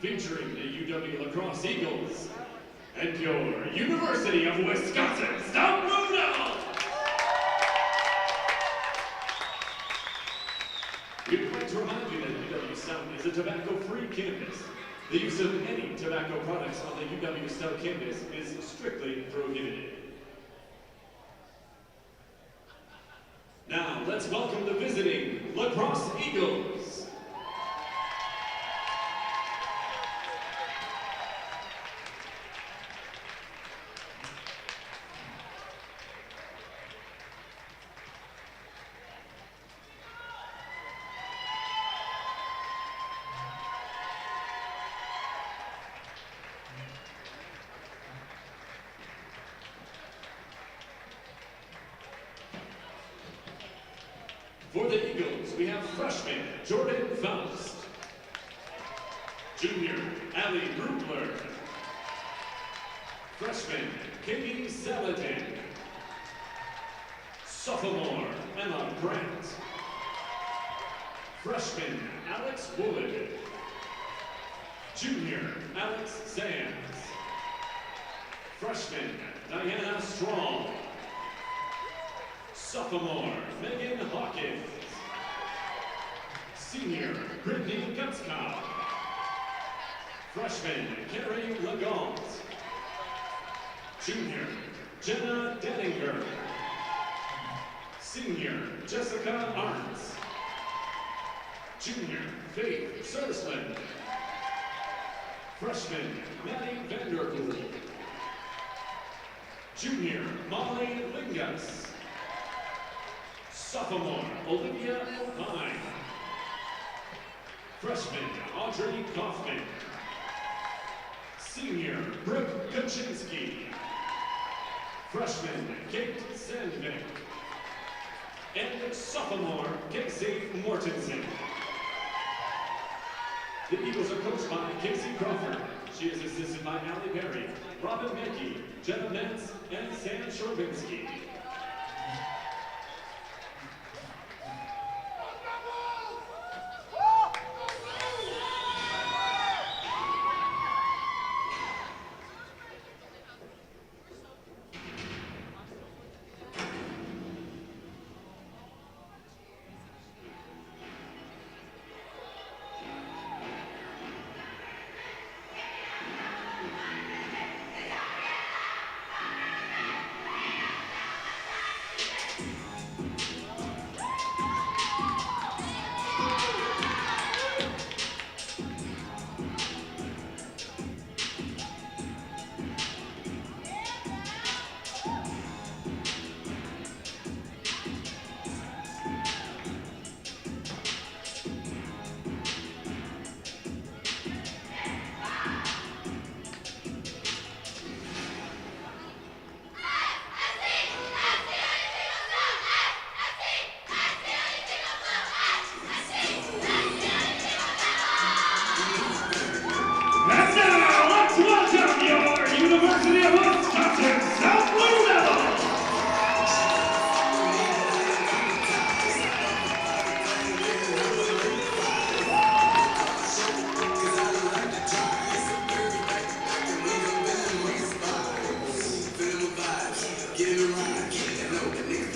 featuring the UW La Crosse Eagles and your University of Wisconsin Stout Blue Devils. We would like to remind you that UW Stout is a tobacco-free campus. The use of any tobacco products on the UW Stout campus is strictly prohibited. Now, let's welcome the visiting La Crosse Eagles. For the Eagles, we have freshman Jordan Faust, junior Allie Brugler, freshman Katie Saladin, sophomore Emma Grant, freshman Alex Wood, junior Alex Sands, freshman Diana Strong, sophomore Megan Hawkins, senior Brittany Gutzkow, freshman Carrie Legant, junior Jenna Denninger, senior Jessica Arntz, junior Faith Sursland, freshman Maddie Vanderpool, junior Molly Lingus, sophomore Olivia O'Pine, freshman Audrey Kaufman, senior Brooke Kaczynski, freshman Kate Sandvik, and sophomore Casey Mortensen. The Eagles are coached by Casey Crawford. She is assisted by Allie Perry, Robin Mackey, Jenna Metz, and Sam Sherbinsky. University of Wisconsin Stout Blue Devils.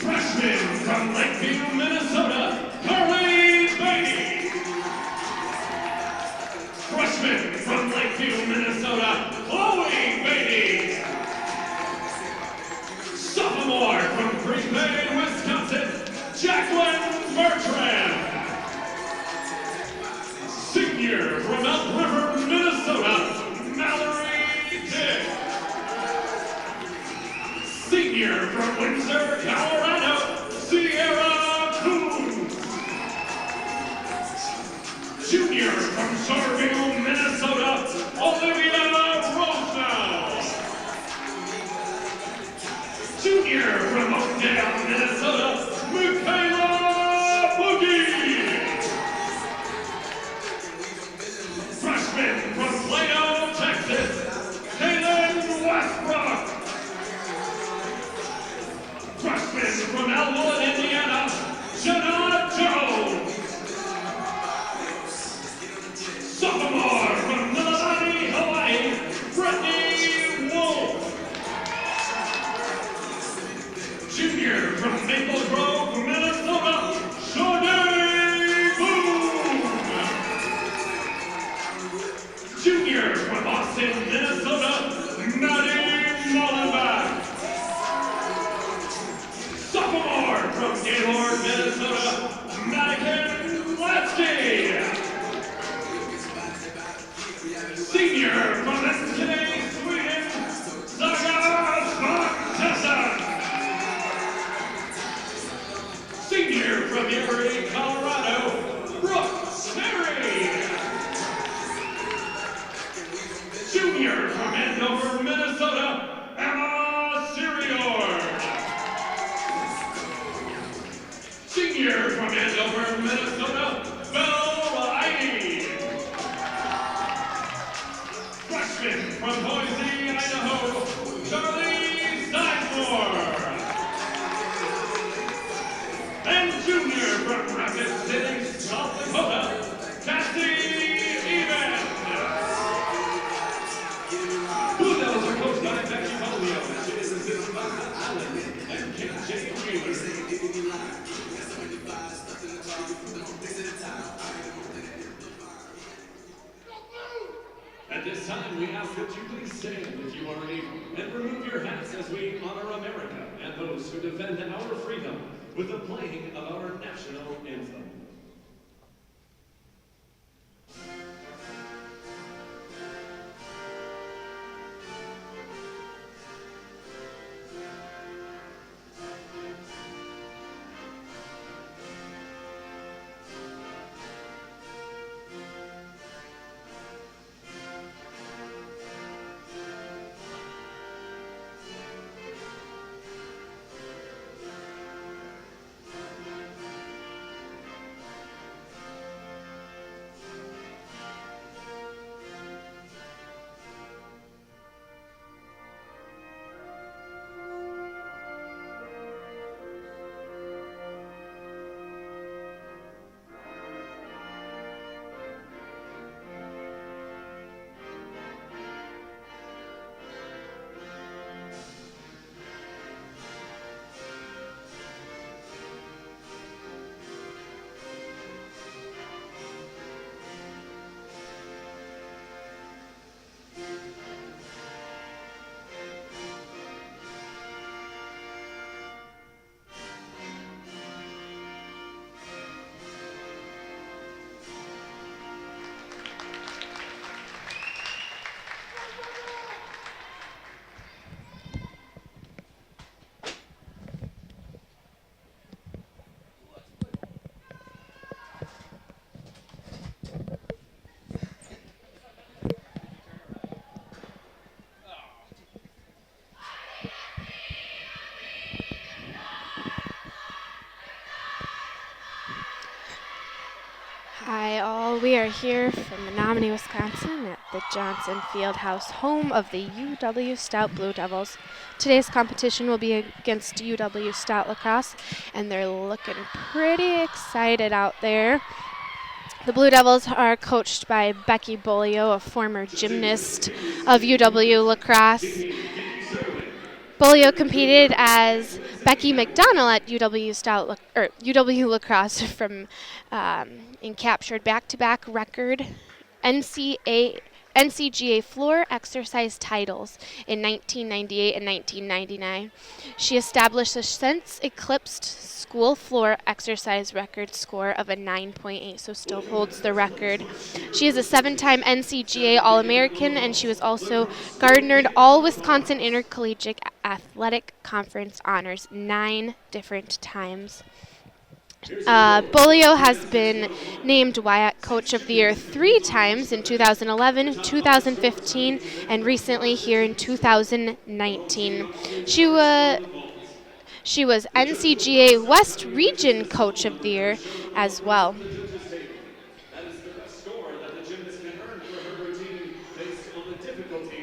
Freshman from Lakeview, Minnesota, Carly Beatty. Freshman from Lakeview, Minnesota, Chloe Beatty. Sophomore from Green Bay, Wisconsin, Jacqueline Bertrand. Senior from Elk River, Minnesota, Mallory Dick. Senior from Windsor, Colorado, Sierra Coons. Junior from Shoreview, Minnesota, Olivia Rosenau. Junior from Oakdale, Minnesota, Michaela Boogie. Freshman from Plano, Texas, Kaylin Westbrook. Freshman Boston, Minnesota, Maddie Mullenbach. Sophomore from Gaylord, Minnesota, Madigan Lasky. Senior from SK Sweden, Saga Spartesson. Senior from Everett, Colorado, Brooke Terry. Junior from Andover, Minnesota, Emma Sirior. Senior from Andover, Minnesota, Belle Heidi. Freshman from Boise, Idaho, Charlie Sizemore. And junior from Rapid City, South Dakota, Cassie Evans. Blue Devils are coached by Becky Bolio. She is assisted by Allen and KJ Wheeler. At this time, we ask that you please stand if you are able and remove your hats as we honor America and those who defend our freedom with the playing of our national anthem. Hi all, we are here from Menominee, Wisconsin at the Johnson Fieldhouse, home of the UW Stout Blue Devils. Today's competition will be against UW Stout Lacrosse, and they're looking pretty excited out there. The Blue Devils are coached by Becky Bolio, a former gymnast of UW Lacrosse. Bolio competed as Becky McDonnell at UW Lacrosse and captured back-to-back record NCGA floor exercise titles in 1998 and 1999. She established a since-eclipsed school floor exercise record score of a 9.8, so still holds the record. She is a 7-time NCGA All-American, and she was also garnered All-Wisconsin Intercollegiate Athletic Conference honors 9 different times. Bolio has been named WIAC Coach of the Year 3 times in 2011, 2015, and recently here in 2019. She was NCGA West Region Coach of the Year as well.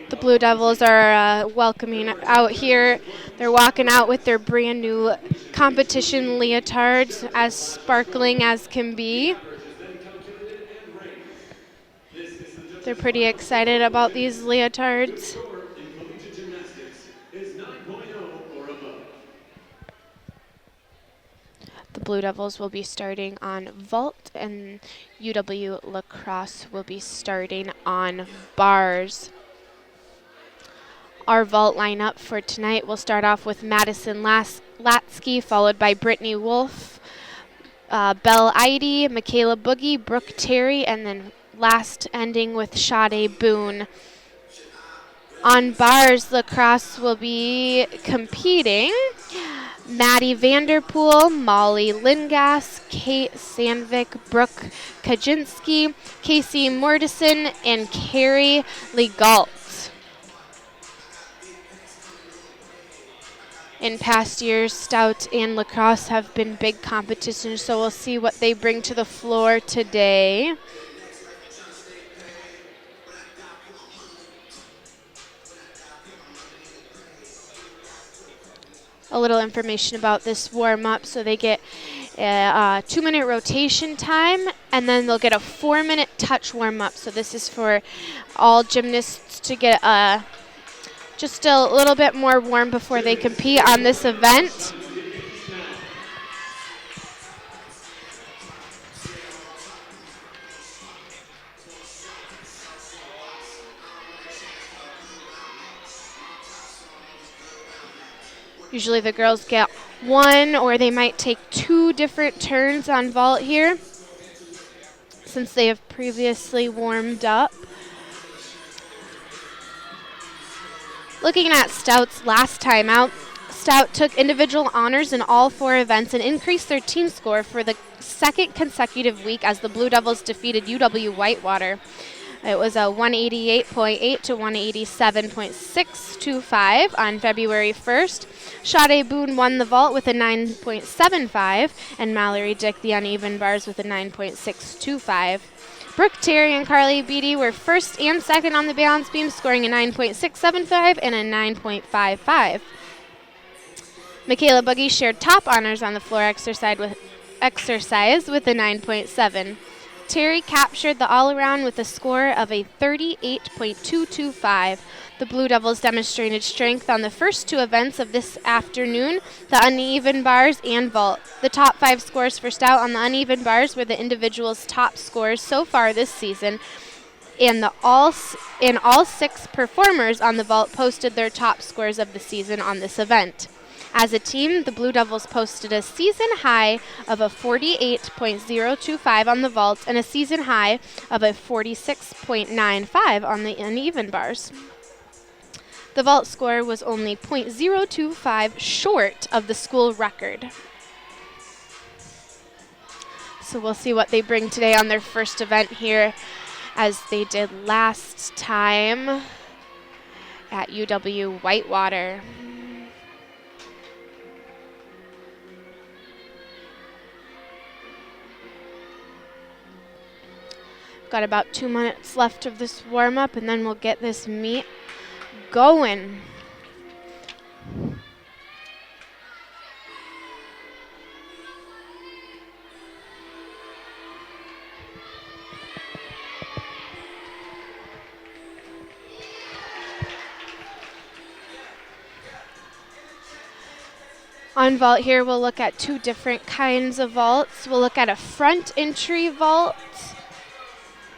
The Blue Devils are welcoming out here. They're walking out with their brand new competition leotards, as sparkling as can be. They're pretty excited about these leotards. The Blue Devils will be starting on vault, and UW Lacrosse will be starting on bars. Our vault lineup for tonight will start off with Madison Latsky, followed by Brittany Wolf, Belle Eide, Michaela Boogie, Brooke Terry, and then last ending with Sade Boone. On bars, lacrosse will be competing Maddie Vanderpool, Molly Lingas, Kate Sandvik, Brooke Kaczynski, Casey Mordison, and Carrie Legalt. In past years, Stout and lacrosse have been big competitions, so we'll see what they bring to the floor today. A little information about this warm-up. So they get a 2-minute rotation time, and then they'll get a 4-minute touch warm-up. So this is for all gymnasts to get just a little bit more warm before they compete on this event. Usually the girls get one, or they might take 2 different turns on vault here, since they have previously warmed up. Looking at Stout's last time out, Stout took individual honors in all 4 events and increased their team score for the 2nd consecutive week as the Blue Devils defeated UW Whitewater. It was a 188.8 to 187.625 on February 1st. Sade Boone won the vault with a 9.75, and Mallory Dick the uneven bars with a 9.625. Brooke Terry and Carly Beatty were first and second on the balance beam, scoring a 9.675 and a 9.55. Michaela Boogie shared top honors on the floor exercise with a 9.7. Terry captured the all-around with a score of a 38.225. The Blue Devils demonstrated strength on the first 2 events of this afternoon, the uneven bars and vault. The top 5 scores for Stout on the uneven bars were the individuals' top scores so far this season, and all 6 performers on the vault posted their top scores of the season on this event. As a team, the Blue Devils posted a season high of a 48.025 on the vault and a season high of a 46.95 on the uneven bars. The vault score was only .025 short of the school record. So we'll see what they bring today on their first event here, as they did last time at UW Whitewater. Got about 2 minutes left of this warm-up, and then we'll get this meet going. On vault here, we'll look at 2 different kinds of vaults. We'll look at a front entry vault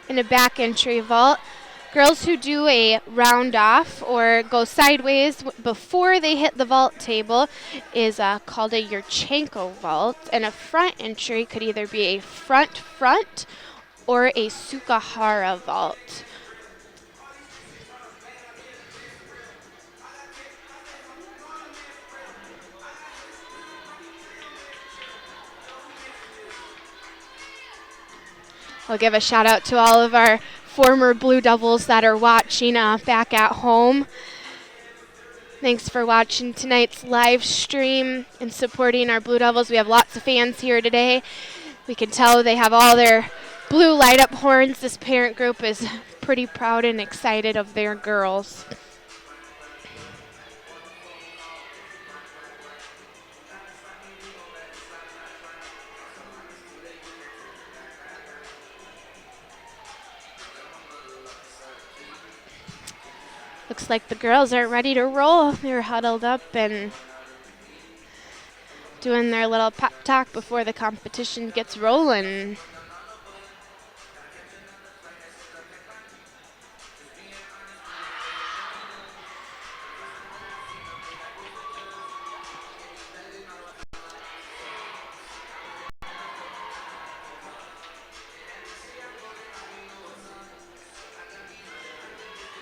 and a back entry vault. Girls who do a round off or go sideways before they hit the vault table is called a Yurchenko vault, and a front entry could either be a front or a Sukahara vault. I'll give a shout out to all of our former Blue Devils that are watching back at home. Thanks for watching tonight's live stream and supporting our Blue Devils. We have lots of fans here today. We can tell they have all their blue light up horns. This parent group is pretty proud and excited of their girls. Looks like the girls are ready to roll. They're huddled up and doing their little pep talk before the competition gets rolling.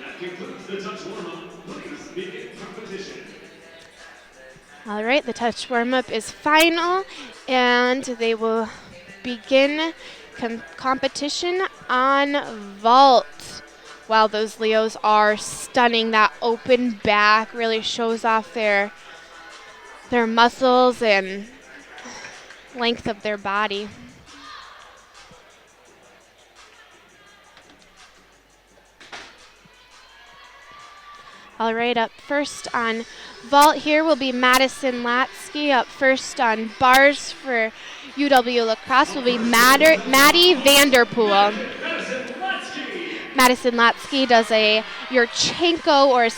That concludes the touch warm-up. Please begin competition. All right, the touch warm-up is final, and they will begin competition on vault. Wow, those Leos are stunning. That open back really shows off their muscles and length of their body. All right, up first on vault here will be Madison Latsky. Up first on bars for UW La Crosse will be Maddie Vanderpool. Madison Latsky does a Yurchenko or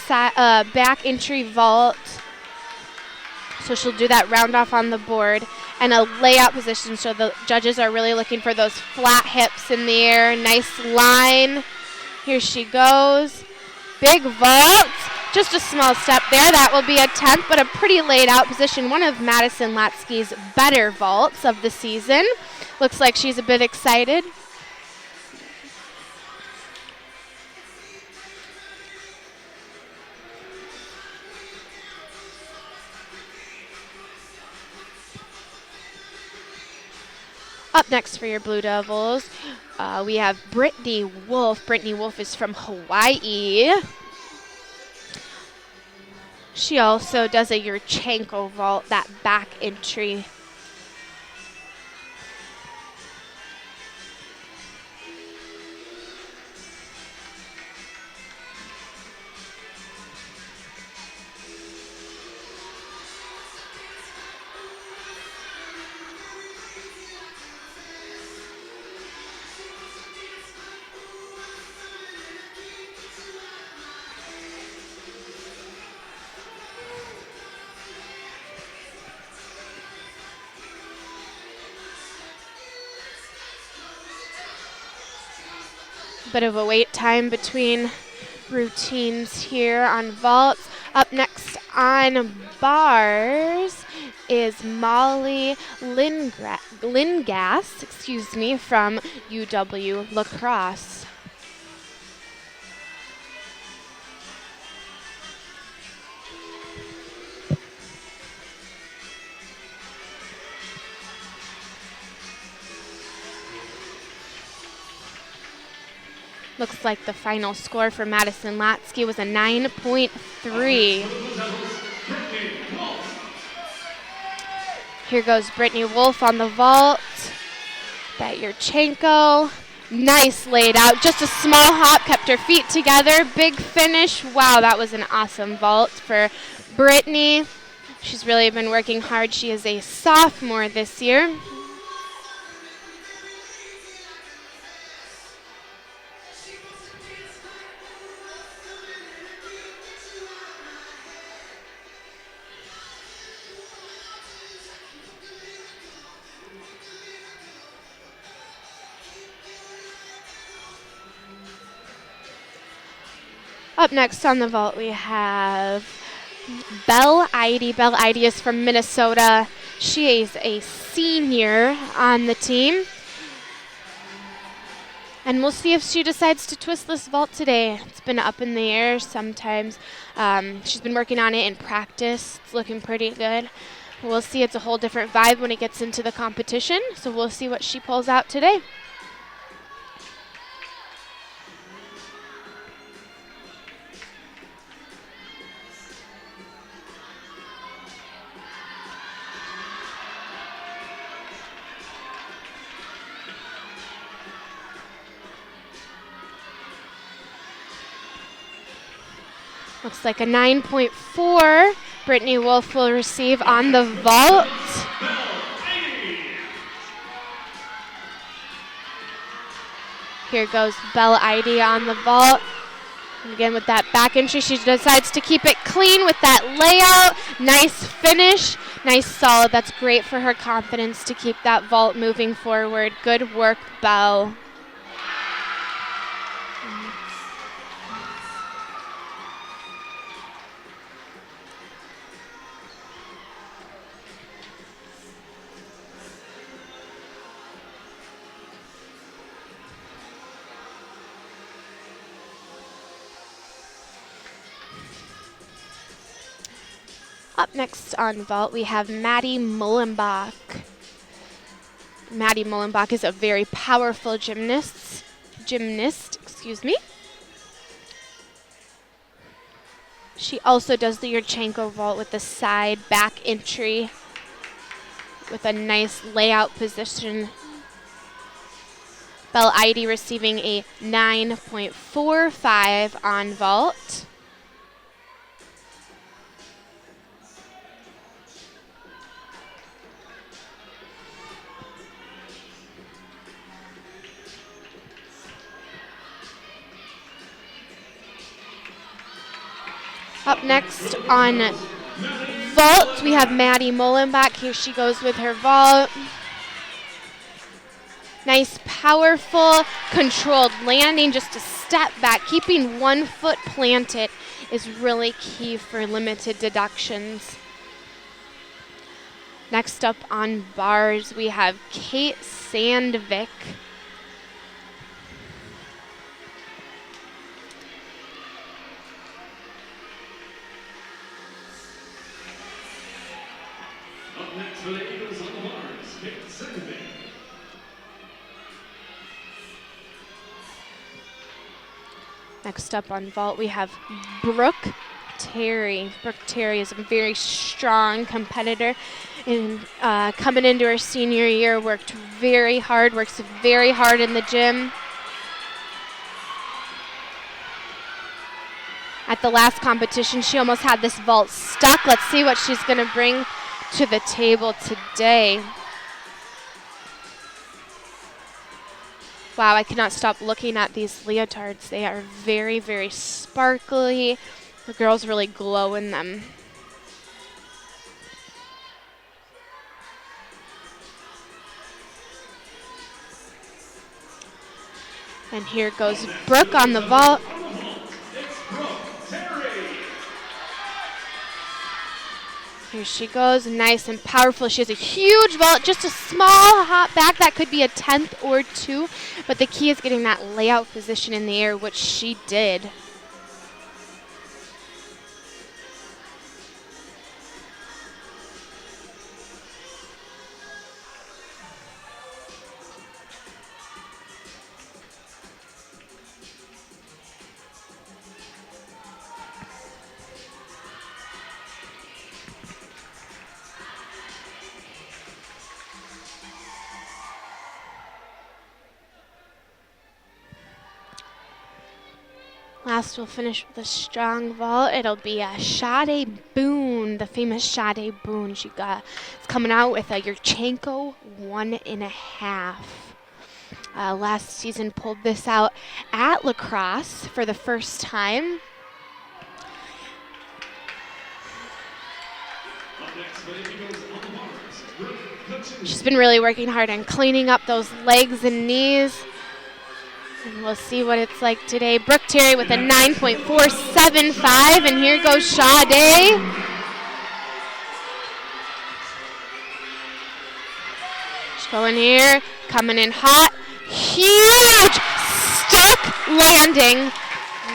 back entry vault. So she'll do that round off on the board and a layout position. So the judges are really looking for those flat hips in the air. Nice line. Here she goes. Big vault. Just a small step there. That will be a 10th, but a pretty laid out position. One of Madison Latsky's better vaults of the season. Looks like she's a bit excited. Up next for your Blue Devils, we have Brittany Wolf. Brittany Wolf is from Hawaii. She also does a Yurchenko vault, that back entry. Bit of a wait time between routines here on vaults. Up next on bars is Molly Lingas, from UW La Crosse. Looks like the final score for Madison Latsky was a 9.3. Here goes Brittany Wolf on the vault. That Yurchenko. Nice laid out. Just a small hop, kept her feet together. Big finish. Wow, that was an awesome vault for Brittany. She's really been working hard. She is a sophomore this year. Up next on the vault, we have Belle Eide. Belle Eide is from Minnesota. She is a senior on the team. And we'll see if she decides to twist this vault today. It's been up in the air sometimes. She's been working on it in practice. It's looking pretty good. We'll see. It's a whole different vibe when it gets into the competition. So we'll see what she pulls out today. Looks like a 9.4 Brittany Wolf will receive on the vault. Here goes Belle Eide on the vault. And again, with that back entry, she decides to keep it clean with that layout. Nice finish, nice solid. That's great for her confidence to keep that vault moving forward. Good work, Belle. Up next on vault, we have Maddie Mullenbach. Maddie Mullenbach is a very powerful gymnast, excuse me. She also does the Yurchenko vault with the side back entry with a nice layout position. Belle Eide receiving a 9.45 on vault. Up next on vault, we have Maddie Mullenbach. Here she goes with her vault. Nice, powerful, controlled landing, just a step back. Keeping one foot planted is really key for limited deductions. Next up on bars, we have Kate Sandvik. Up next for the Eagles on the bars, Kate Sandvik. Next up on vault, we have Brooke Terry. Brooke Terry is a very strong competitor, and coming into her senior year, works very hard in the gym. At the last competition, she almost had this vault stuck. Let's see what she's going to bring to the table today. Wow, I cannot stop looking at these leotards. They are very, very sparkly. The girls really glow in them. And here goes Brooke on the vault. Here she goes, nice and powerful. She has a huge vault, just a small hop back. That could be a 10th or 2, but the key is getting that layout position in the air, which she did. Last, we'll finish with a strong vault. It'll be a Sade Boone, the famous Sade Boone. It's coming out with a Yurchenko 1.5. Last season pulled this out at Crosse for the first time. She's been really working hard on cleaning up those legs and knees. And we'll see what it's like today. Brooke Terry with a 9.475, and here goes Sade. She's going here, coming in hot. Huge stuck landing.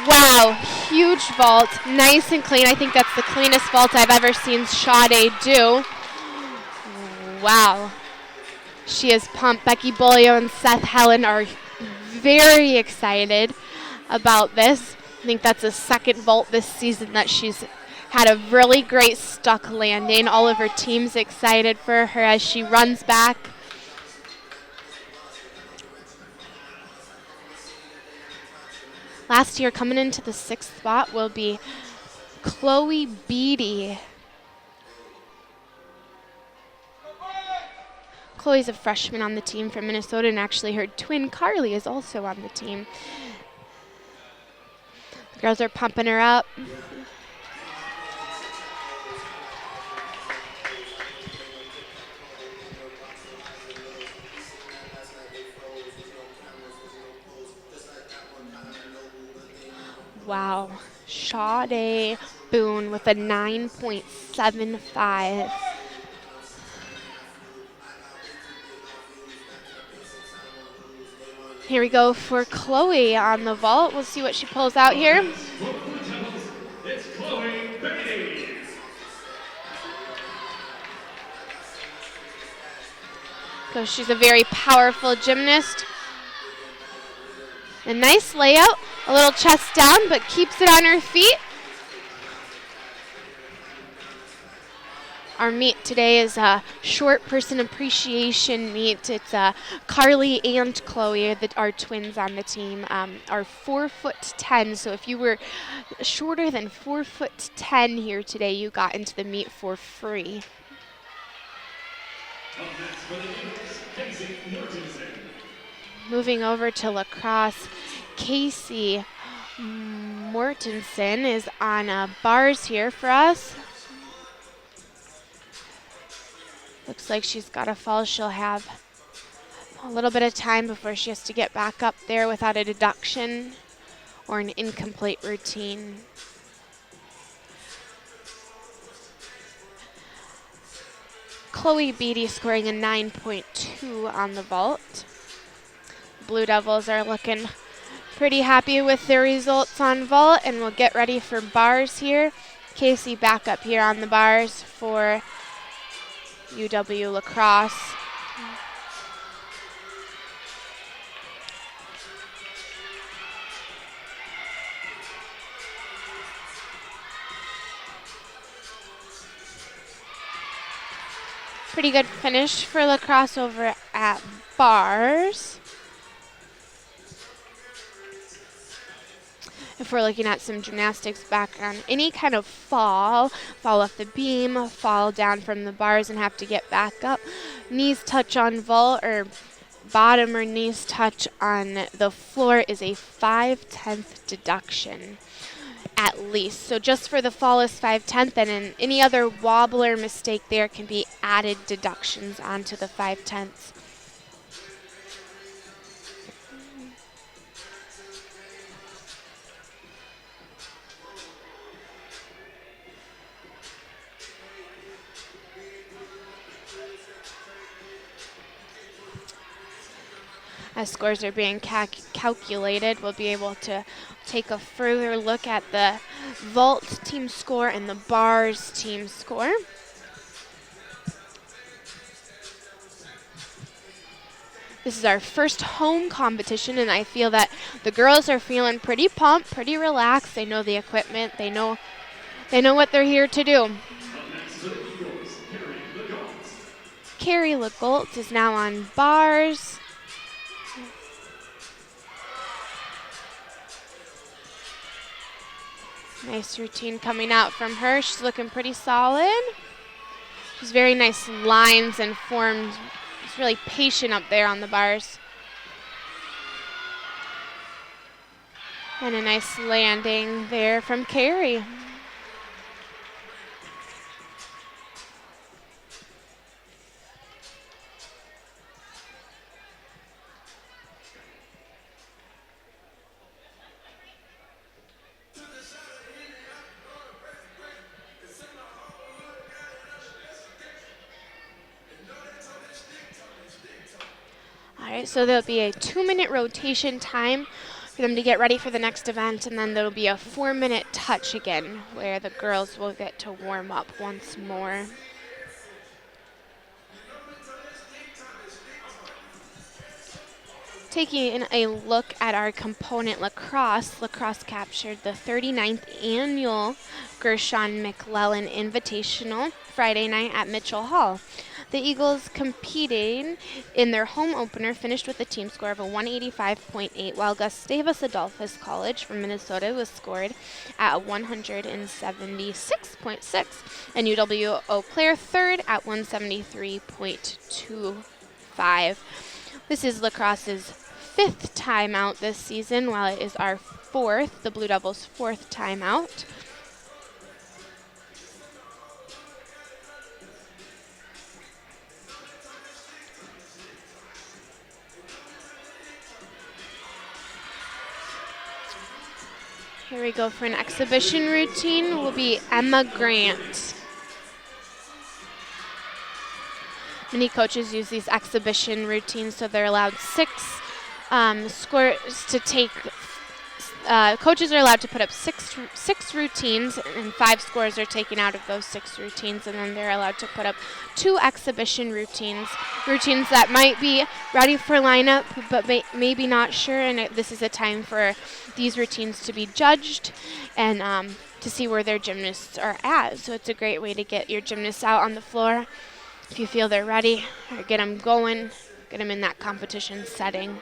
Wow, huge vault, nice and clean. I think that's the cleanest vault I've ever seen Sade do. Wow, she is pumped. Becky Bolio and Seth Helen are very excited about this. I think that's the second vault this season that she's had a really great stuck landing. All of her team's excited for her as she runs back. Last year, coming into the 6th spot will be Chloe Beatty. Chloe's a freshman on the team from Minnesota, and actually her twin Carly is also on the team. The girls are pumping her up. Wow, Sade Boone with a 9.75. Here we go for Chloe on the vault. We'll see what she pulls out here. It's Chloe Beatty. So she's a very powerful gymnast. A nice layout, a little chest down, but keeps it on her feet. Our meet today is a short person appreciation meet. It's Carly and Chloe, our twins on the team, are 4'10". So if you were shorter than 4'10" here today, you got into the meet for free. Moving over to lacrosse, Casey Mortensen is on bars here for us. Looks like she's got a fall. She'll have a little bit of time before she has to get back up there without a deduction or an incomplete routine. Chloe Beatty scoring a 9.2 on the vault. Blue Devils are looking pretty happy with their results on vault, and we'll get ready for bars here. Casey back up here on the bars for UW lacrosse. Pretty good finish for lacrosse over at bars. If we're looking at some gymnastics background, any kind of fall off the beam, fall down from the bars and have to get back up, knees touch on vault or bottom or knees touch on the floor is a 5/10 deduction at least. So just for the fall is 5/10, and in any other wobbler mistake there can be added deductions onto the 5/10. As scores are being calculated, we'll be able to take a further look at the vault team score and the bars team score. This is our first home competition, and I feel that the girls are feeling pretty pumped, pretty relaxed. They know the equipment. They know what they're here to do. Carrie Legault is now on bars. Nice routine coming out from her. She's looking pretty solid. She's very nice lines and forms. She's really patient up there on the bars. And a nice landing there from Carrie. So there'll be a 2-minute rotation time for them to get ready for the next event, and then there'll be a 4-minute touch again where the girls will get to warm up once more. Taking a look at our component lacrosse, lacrosse captured the 39th annual Gershon McClellan Invitational Friday night at Mitchell Hall. The Eagles competing in their home opener finished with a team score of a 185.8, while Gustavus Adolphus College from Minnesota was scored at 176.6, and UW Eau Claire third at 173.25. This is lacrosse's 5th timeout this season, while it is our 4th, the Blue Devils' 4th timeout. Here we go for an exhibition routine will be Emma Grant. Many coaches use these exhibition routines, so they're allowed 6 scores to take coaches are allowed to put up six routines, and 5 scores are taken out of those 6 routines, and then they're allowed to put up 2 exhibition routines that might be ready for lineup, but maybe not sure, and this is a time for these routines to be judged and to see where their gymnasts are at. So it's a great way to get your gymnasts out on the floor if you feel they're ready, or get them going, get them in that competition setting.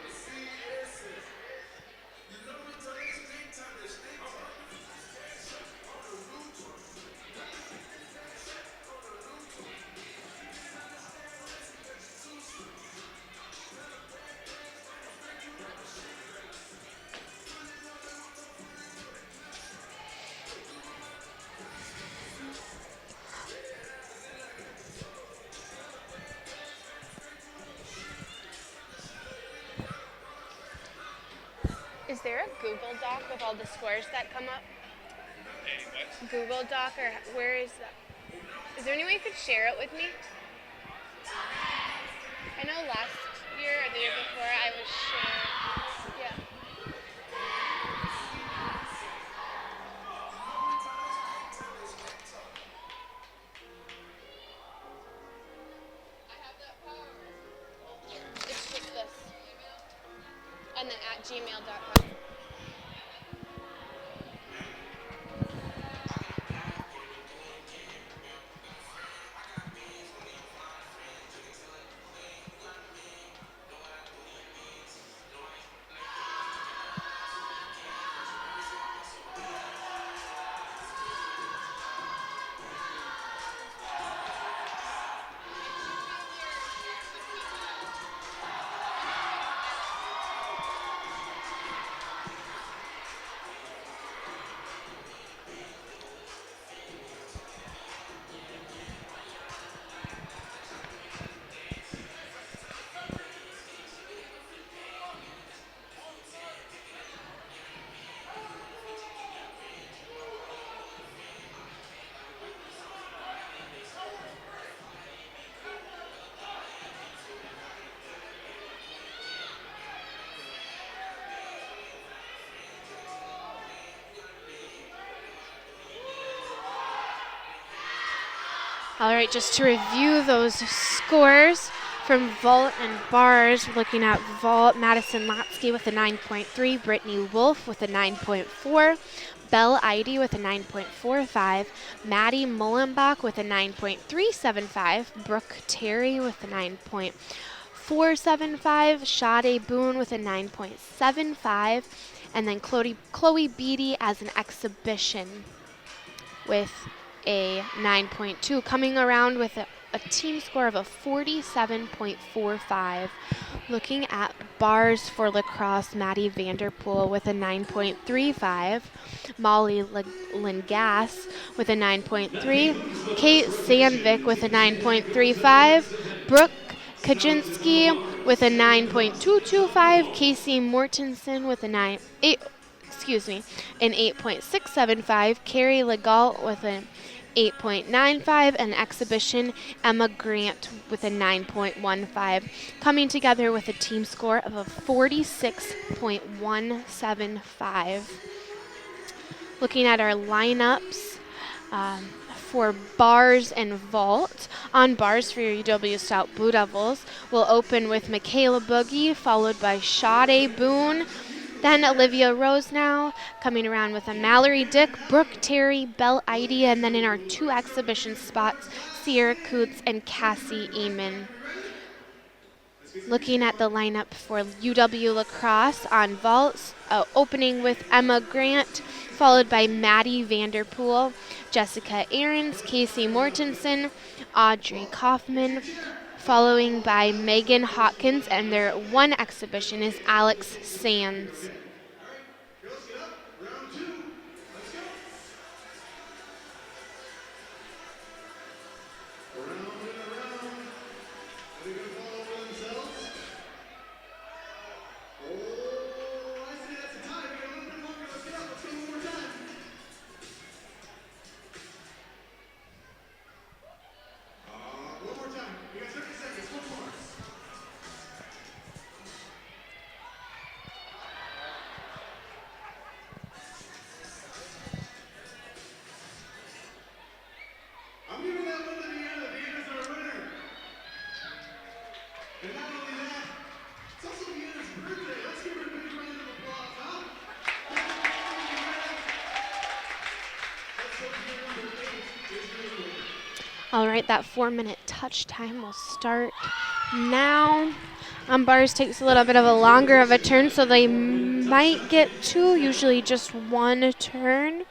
Is there a Google Doc with all the scores that come up? What? Google Doc, or where is that? Is there any way you could share it with me? I know last year or the year before I was sharing. Yeah. It's just this. And then at gmail.com. All right, just to review those scores from vault and bars, looking at vault, Madison Latsky with a 9.3, Brittany Wolf with a 9.4, Belle Eide with a 9.45, Maddie Mullenbach with a 9.375, Brooke Terry with a 9.475, Sade Boone with a 9.75, and then Chloe Beatty as an exhibition with a 9.2, coming around with a team score of a 47.45. Looking at bars for lacrosse, Maddie Vanderpool with a 9.35, Molly Lingas with a 9.3, Kate Sandvik with a 9.35, Brooke Kaczynski with a 9.225, Casey Mortensen with an 8.675, Carrie Legault with an 8.95, and exhibition Emma Grant with a 9.15, coming together with a team score of a 46.175. Looking at our lineups for bars and vault. On bars for your UW Stout Blue Devils, we'll open with Michaela Boogie, followed by Sade Boone, then Olivia Rose now, coming around with a Mallory Dick, Brooke Terry, Belle Eide, and then in our 2 exhibition spots, Sierra Coots and Cassie Eamon. Looking at the lineup for UW Lacrosse on vaults, opening with Emma Grant, followed by Maddie Vanderpool, Jessica Ahrens, Casey Mortensen, Audrey Kaufman, following by Megan Hawkins, and their 1 exhibition is Alex Sands. All right, that 4-minute touch time will start now. Bars takes a little bit of a longer of a turn, so they might get 2, usually just 1 turn.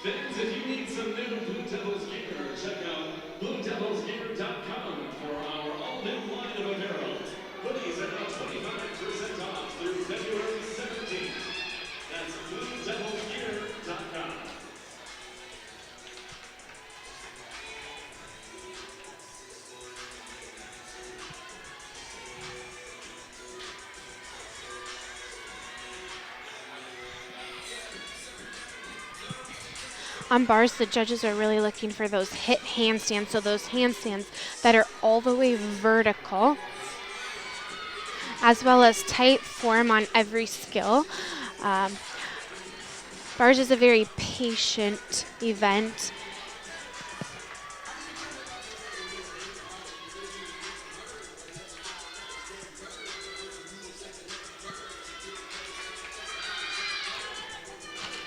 Fans, if you need some new Blue Devils gear, check out BlueDevilsGear.com for our all-new line of apparel. Hoodies are now 25% off through February 17th. That's BlueDevilsGear.com. On bars, the judges are really looking for those hit handstands, so those handstands that are all the way vertical, as well as tight form on every skill. Bars is a very patient event.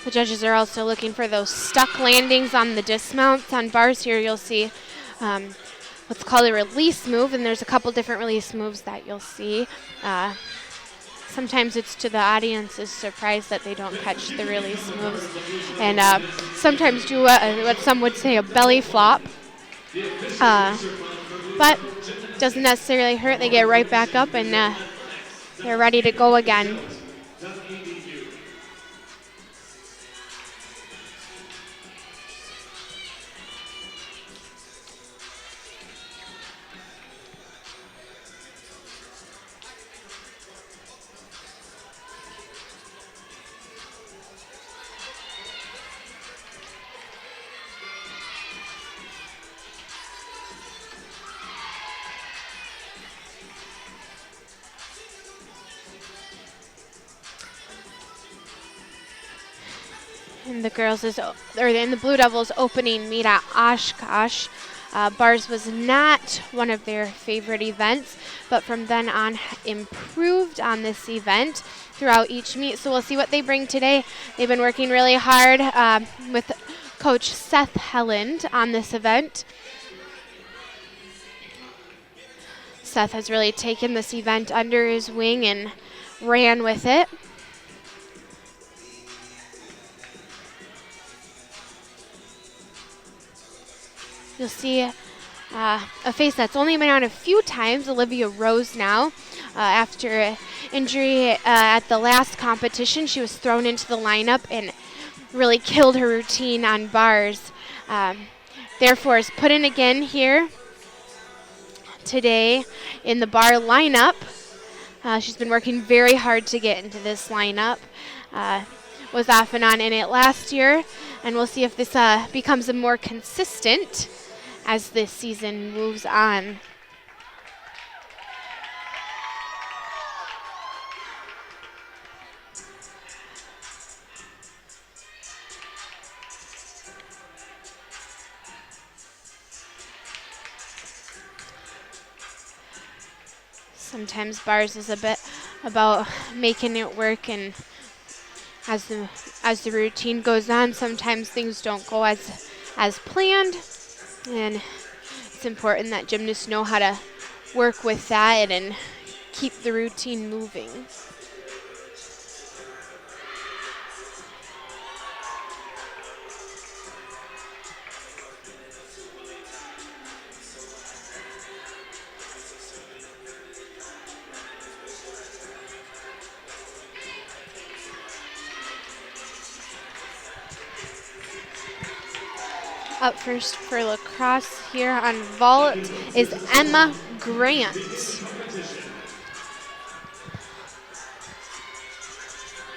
The judges are also looking for those stuck landings on the dismounts. On bars here, you'll see what's called a release move, and there's a couple different release moves that you'll see. Sometimes it's to the audience's surprise that they don't catch the release moves, and sometimes do what some would say a belly flop. But doesn't necessarily hurt. They get right back up, and they're ready to go again. In the Blue Devils opening meet at Oshkosh, bars was not one of their favorite events, but from then on improved on this event throughout each meet. So we'll see what they bring today. They've been working really hard with Coach Seth Helland on this event. Seth has really taken this event under his wing and ran with it. You'll see a face that's only been on a few times, Olivia Rose now. After an injury at the last competition, she was thrown into the lineup and really killed her routine on bars. Therefore, is put in again here today in the bar lineup. She's been working very hard to get into this lineup. Was off and on in it last year, and we'll see if this becomes a more consistent as this season moves on. Sometimes bars is a bit about making it work, and as the routine goes on, sometimes things don't go as planned, and it's important that gymnasts know how to work with that and keep the routine moving. Up first for lacrosse here on vault is Emma Grant.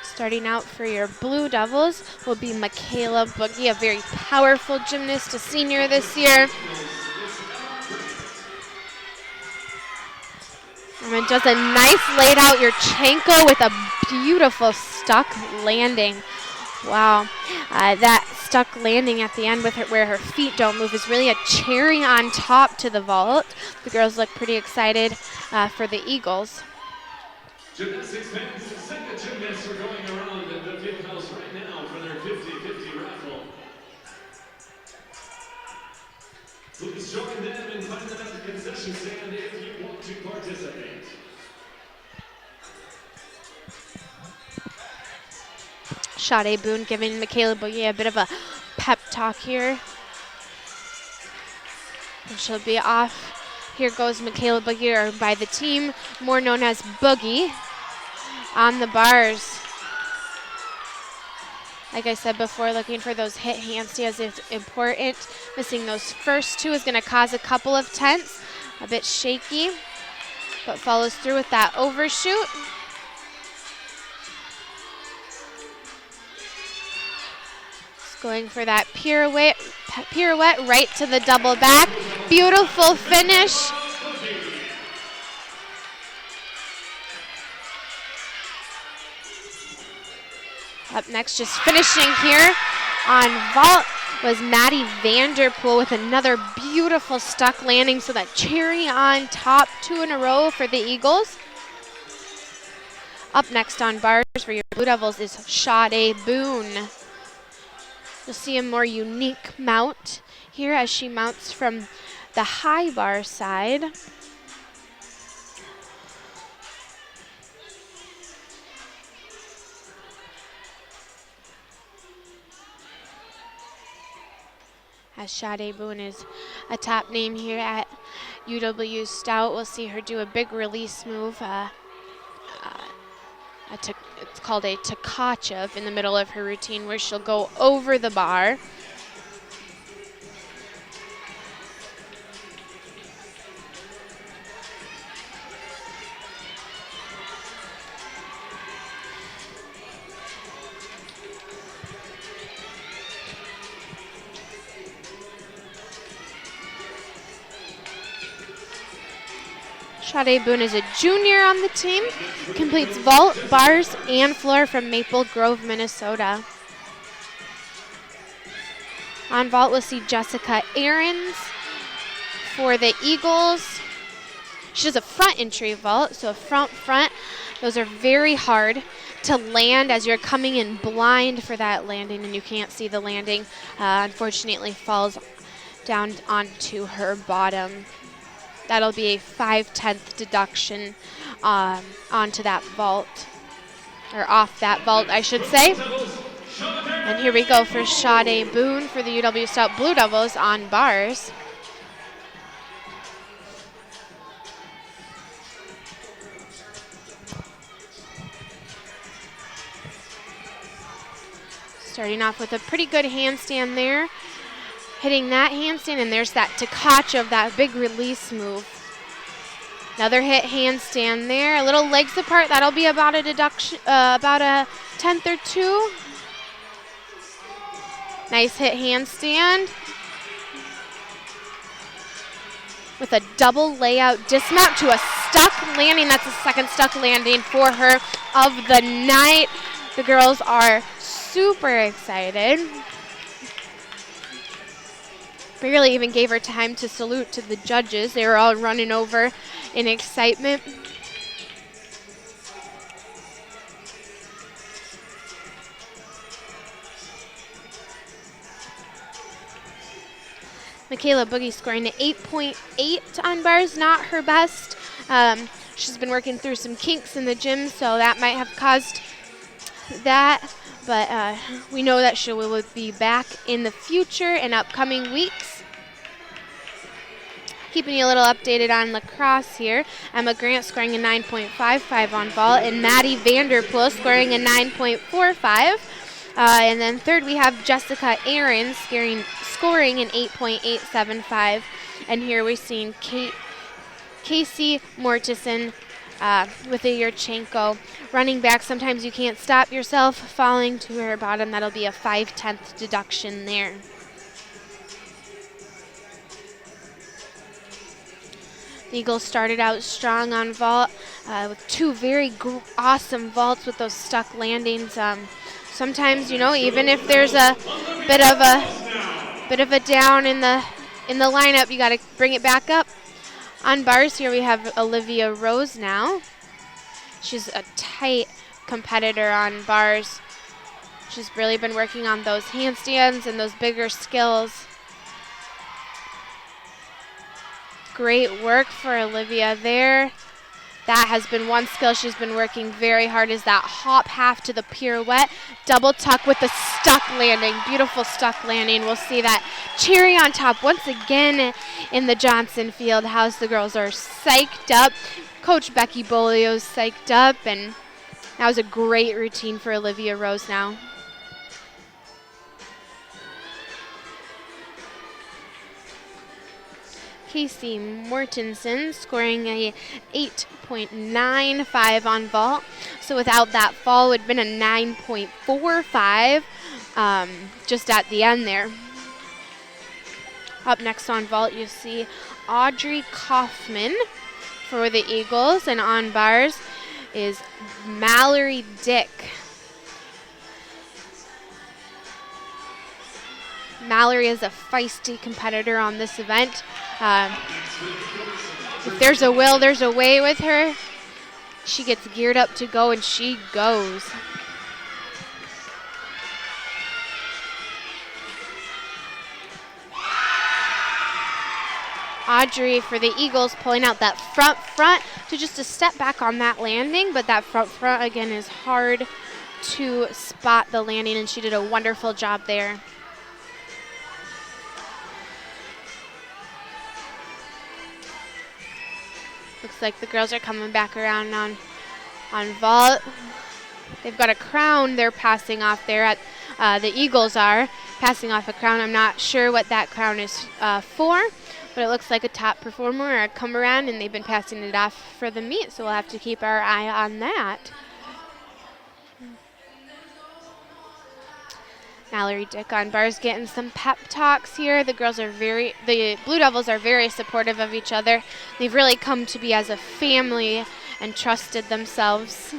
Starting out for your Blue Devils will be Michaela Boogie, a very powerful gymnast, a senior this year. And does a nice laid out Yurchenko with a beautiful stuck landing. Wow, that stuck landing at the end with her, where her feet don't move, is really a cherry on top to the vault. The girls look pretty excited for the Eagles. Gymnastics fans, second gymnasts are going around the field house right now for their 50-50 raffle. Please join them and find them at the concession stand if you want to participate. Sade Boone giving Michaela Bouye a bit of a pep talk here. And she'll be off. Here goes Michaela Bouye by the team, more known as Boogie, on the bars. Like I said before, looking for those hit handstands is important. Missing those first two is going to cause a couple of tenths. A bit shaky, but follows through with that overshoot. Going for that pirouette right to the double back. Beautiful finish. Up next, just finishing here on vault was Maddie Vanderpool with another beautiful stuck landing. So that cherry on top, 2 in a row for the Eagles. Up next on bars for your Blue Devils is Sade Boone. You'll see a more unique mount here as she mounts from the high bar side. As Sade Boone is a top name here at UW Stout. We'll see her do a big release move. It's called a Tkachev in the middle of her routine, where she'll go over the bar. Sade Boone is a junior on the team, completes vault, bars, and floor from Maple Grove, Minnesota. On vault, we'll see Jessica Ahrens for the Eagles. She does a front entry vault, so a front. Those are very hard to land as you're coming in blind for that landing and you can't see the landing. Unfortunately, falls down onto her bottom. That'll be a 5/10 deduction onto that vault, or off that vault, I should say. And here we go for Sade Boone for the UW Stout Blue Devils on bars. Starting off with a pretty good handstand there. Hitting that handstand, and there's that Tkachev, that big release move. Another hit handstand there. A little legs apart. That'll be about a deduction, about a tenth or two. Nice hit handstand. With a double layout dismount to a stuck landing. That's the second stuck landing for her of the night. The girls are super excited. Barely even gave her time to salute to the judges. They were all running over in excitement. Michaela Boogie scoring an 8.8 on bars, not her best. She's been working through some kinks in the gym, so that might have caused that. But we know that she will be back in the future in upcoming weeks. Keeping you a little updated on lacrosse here. Emma Grant scoring a 9.55 on vault, and Maddie Vanderpool scoring a 9.45. And then third, we have Jessica Ahrens scoring an 8.875. And here we're seeing Casey Mortison with a Yurchenko. Running back, sometimes you can't stop yourself falling to her bottom. That'll be a 5/10 deduction there. The Eagles started out strong on vault with two very awesome vaults with those stuck landings. Sometimes, you know, even if there's a bit of a down in the lineup, you got to bring it back up. On bars here we have Olivia Rose now. She's a tight competitor on bars. She's really been working on those handstands and those bigger skills. Great work for Olivia there. That has been one skill she's been working very hard, is that hop half to the pirouette, double tuck with the stuck landing. Beautiful stuck landing. We'll see that cherry on top once again in the Johnson Field House. The girls are psyched up. Coach Becky Bolio's psyched up, and that was a great routine for Olivia Rose now. Casey Mortensen scoring a 8.95 on vault. So without that fall, it would have been a 9.45 just at the end there. Up next on vault, you see Audrey Kaufman for the Eagles, and on bars is Mallory Dick. Mallory is a feisty competitor on this event. If there's a will, there's a way with her. She gets geared up to go, and she goes. Audrey for the Eagles pulling out that front to just a step back on that landing, but that front again is hard to spot the landing, and she did a wonderful job there. Looks like the girls are coming back around on vault. They've got a crown they're passing off there. At the Eagles are passing off a crown. I'm not sure what that crown is for, but it looks like a top performer or a come around, and they've been passing it off for the meet, so we'll have to keep our eye on that. Mallory Dick on bars getting some pep talks here. The Blue Devils are very supportive of each other. They've really come to be as a family and trusted themselves.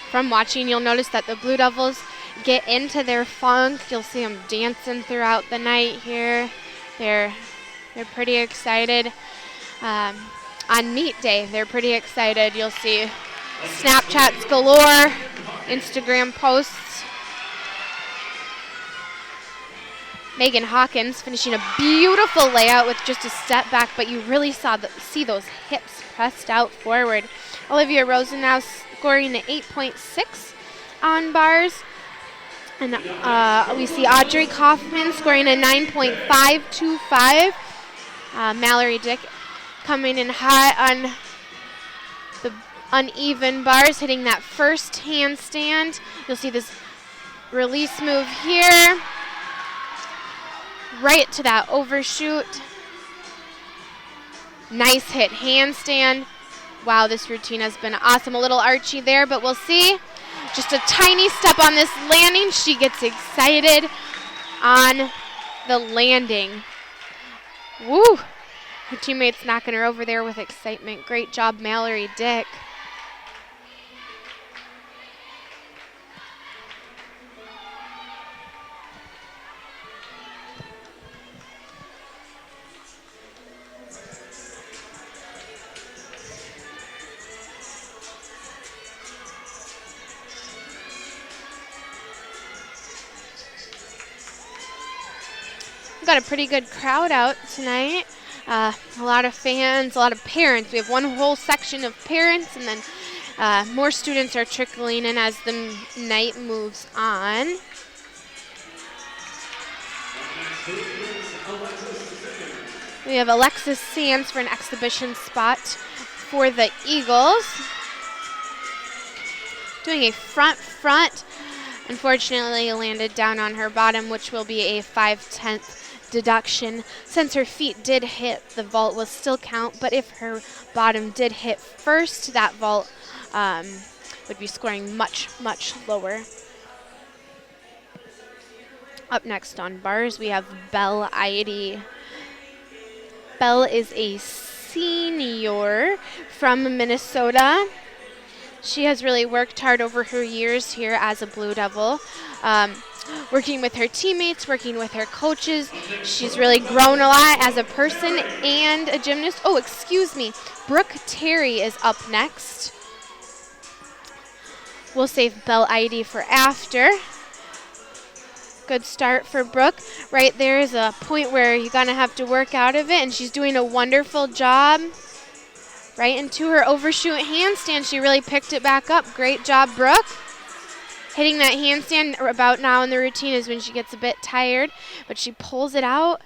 From watching, you'll notice that the Blue Devils get into their funk. You'll see them dancing throughout the night here. They're pretty excited. On meet day, they're pretty excited. You'll see Snapchats galore, Instagram posts. Megan Hawkins finishing a beautiful layout with just a step back, but you really see those hips pressed out forward. Olivia Rosen now scoring an 8.6 on bars. And we see Audrey Kaufman scoring a 9.525. Mallory Dick coming in hot on the uneven bars, hitting that first handstand. You'll see this release move here. Right to that overshoot. Nice hit handstand. Wow, this routine has been awesome. A little archy there, but we'll see. Just a tiny step on this landing. She gets excited on the landing. Woo! Her teammates knocking her over there with excitement. Great job, Mallory Dick. Got a pretty good crowd out tonight. A lot of fans, a lot of parents. We have one whole section of parents, and then more students are trickling in as the night moves on. We have Alexis Sands for an exhibition spot for the Eagles. Doing a front. Unfortunately, landed down on her bottom, which will be a 5/10 deduction. Since her feet did hit, the vault will still count, but if her bottom did hit first, that vault would be scoring much, much lower. Up next on bars, we have Belle Eide. Belle is a senior from Minnesota. She has really worked hard over her years here as a Blue Devil. working with her teammates, working with her coaches. She's really grown a lot as a person and a gymnast. Oh, excuse me. Brooke Terry is up next. We'll save Belle ID for after. Good start for Brooke. Right there is a point where you're going to have to work out of it, and she's doing a wonderful job. Right into her overshoot handstand. She really picked it back up. Great job, Brooke. Hitting that handstand about now in the routine is when she gets a bit tired, but she pulls it out.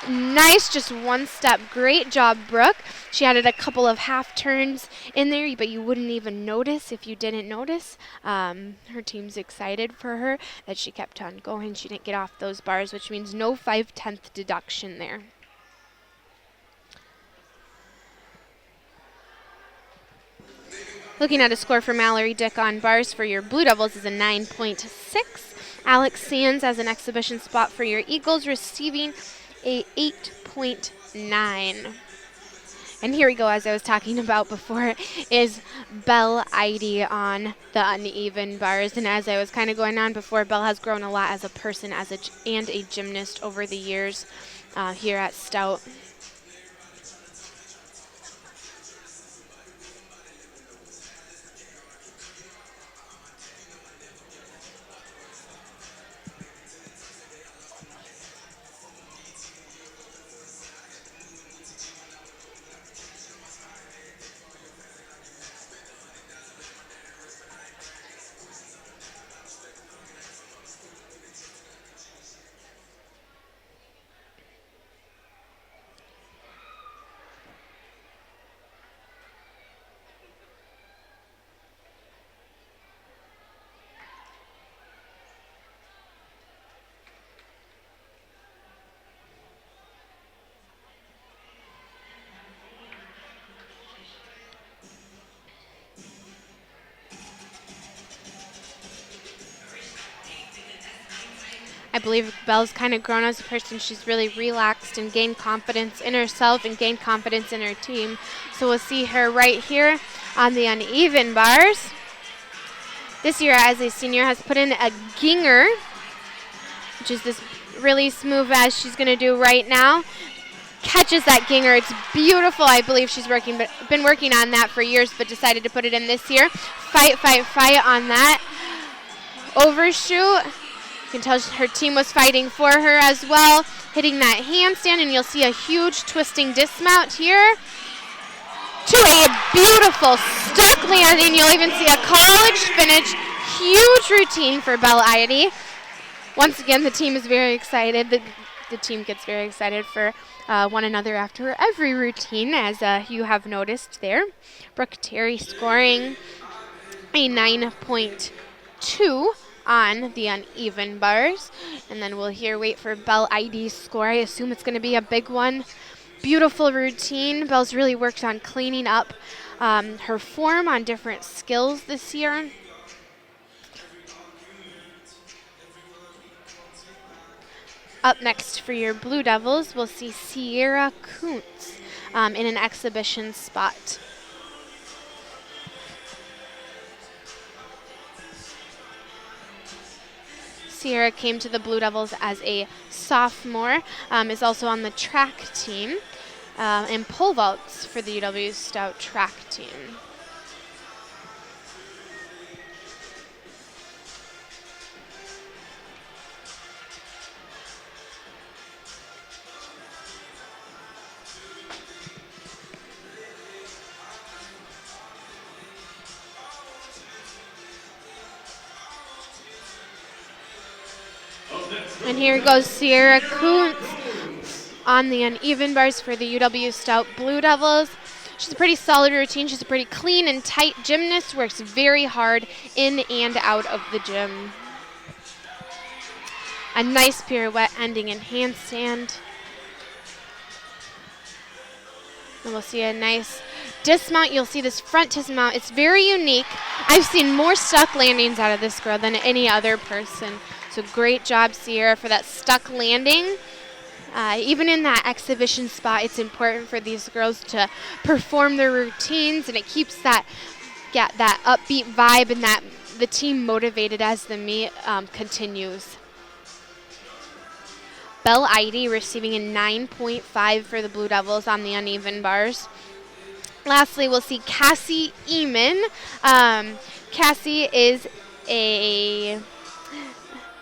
Nice, just one step. Great job, Brooke. She added a couple of half turns in there, but you wouldn't even notice if you didn't notice. Her team's excited for her that she kept on going. She didn't get off those bars, which means no 5/10 deduction there. Looking at a score for Mallory Dick on bars for your Blue Devils is a 9.6. Alex Sands as an exhibition spot for your Eagles, receiving a 8.9. And here we go, as I was talking about before, is Belle ID on the uneven bars. And as I was kind of going on before, Belle has grown a lot as a person and a gymnast over the years here at Stout. I believe Belle's kind of grown as a person. She's really relaxed and gained confidence in herself and gained confidence in her team. So we'll see her right here on the uneven bars. This year, as a senior, has put in a ginger, which is this release move as she's going to do right now. Catches that ginger. It's beautiful. I believe she's been working on that for years, but decided to put it in this year. Fight on that. Overshoot. You can tell her team was fighting for her as well. Hitting that handstand, and you'll see a huge twisting dismount here. To a beautiful stuck landing. You'll even see a college finish. Huge routine for Belle ID. Once again, the team is very excited. The team gets very excited for one another after every routine, as you have noticed there. Brooke Terry scoring a 9.2 on the uneven bars. And then we'll wait for Belle ID's score. I assume it's going to be a big one. Beautiful routine. Belle's really worked on cleaning up her form on different skills this year. Up next for your Blue Devils, we'll see Sierra Kuntz in an exhibition spot. Sierra came to the Blue Devils as a sophomore, is also on the track team, and pole vaults for the UW Stout track team. And here goes Sierra Kuntz on the uneven bars for the UW Stout Blue Devils. She's a pretty solid routine. She's a pretty clean and tight gymnast, works very hard in and out of the gym. A nice pirouette ending in handstand. And we'll see a nice dismount. You'll see this front dismount. It's very unique. I've seen more stuck landings out of this girl than any other person. So great job, Sierra, for that stuck landing. Even in that exhibition spot, it's important for these girls to perform their routines, and it keeps that upbeat vibe and that the team motivated as the meet continues. Belle Eide receiving a 9.5 for the Blue Devils on the uneven bars. Lastly, we'll see Cassie Eamon. Cassie is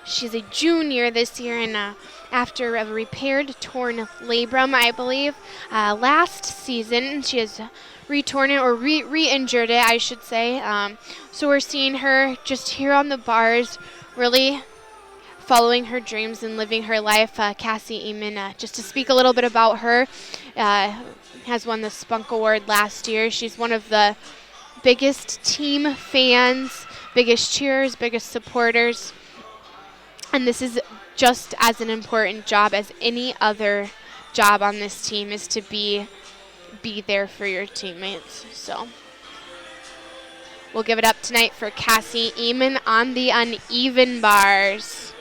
she's a junior this year, and after a repaired torn labrum, I believe, last season she has re-torn it or re-injured it, I should say. So we're seeing her just here on the bars, really following her dreams and living her life. Cassie Eamon, just to speak a little bit about her, has won the Spunk Award last year. She's one of the biggest team fans, biggest cheerers, biggest supporters. And this is just as an important job as any other job on this team, is to be there for your teammates. So we'll give it up tonight for Cassie Eamon on the uneven bars.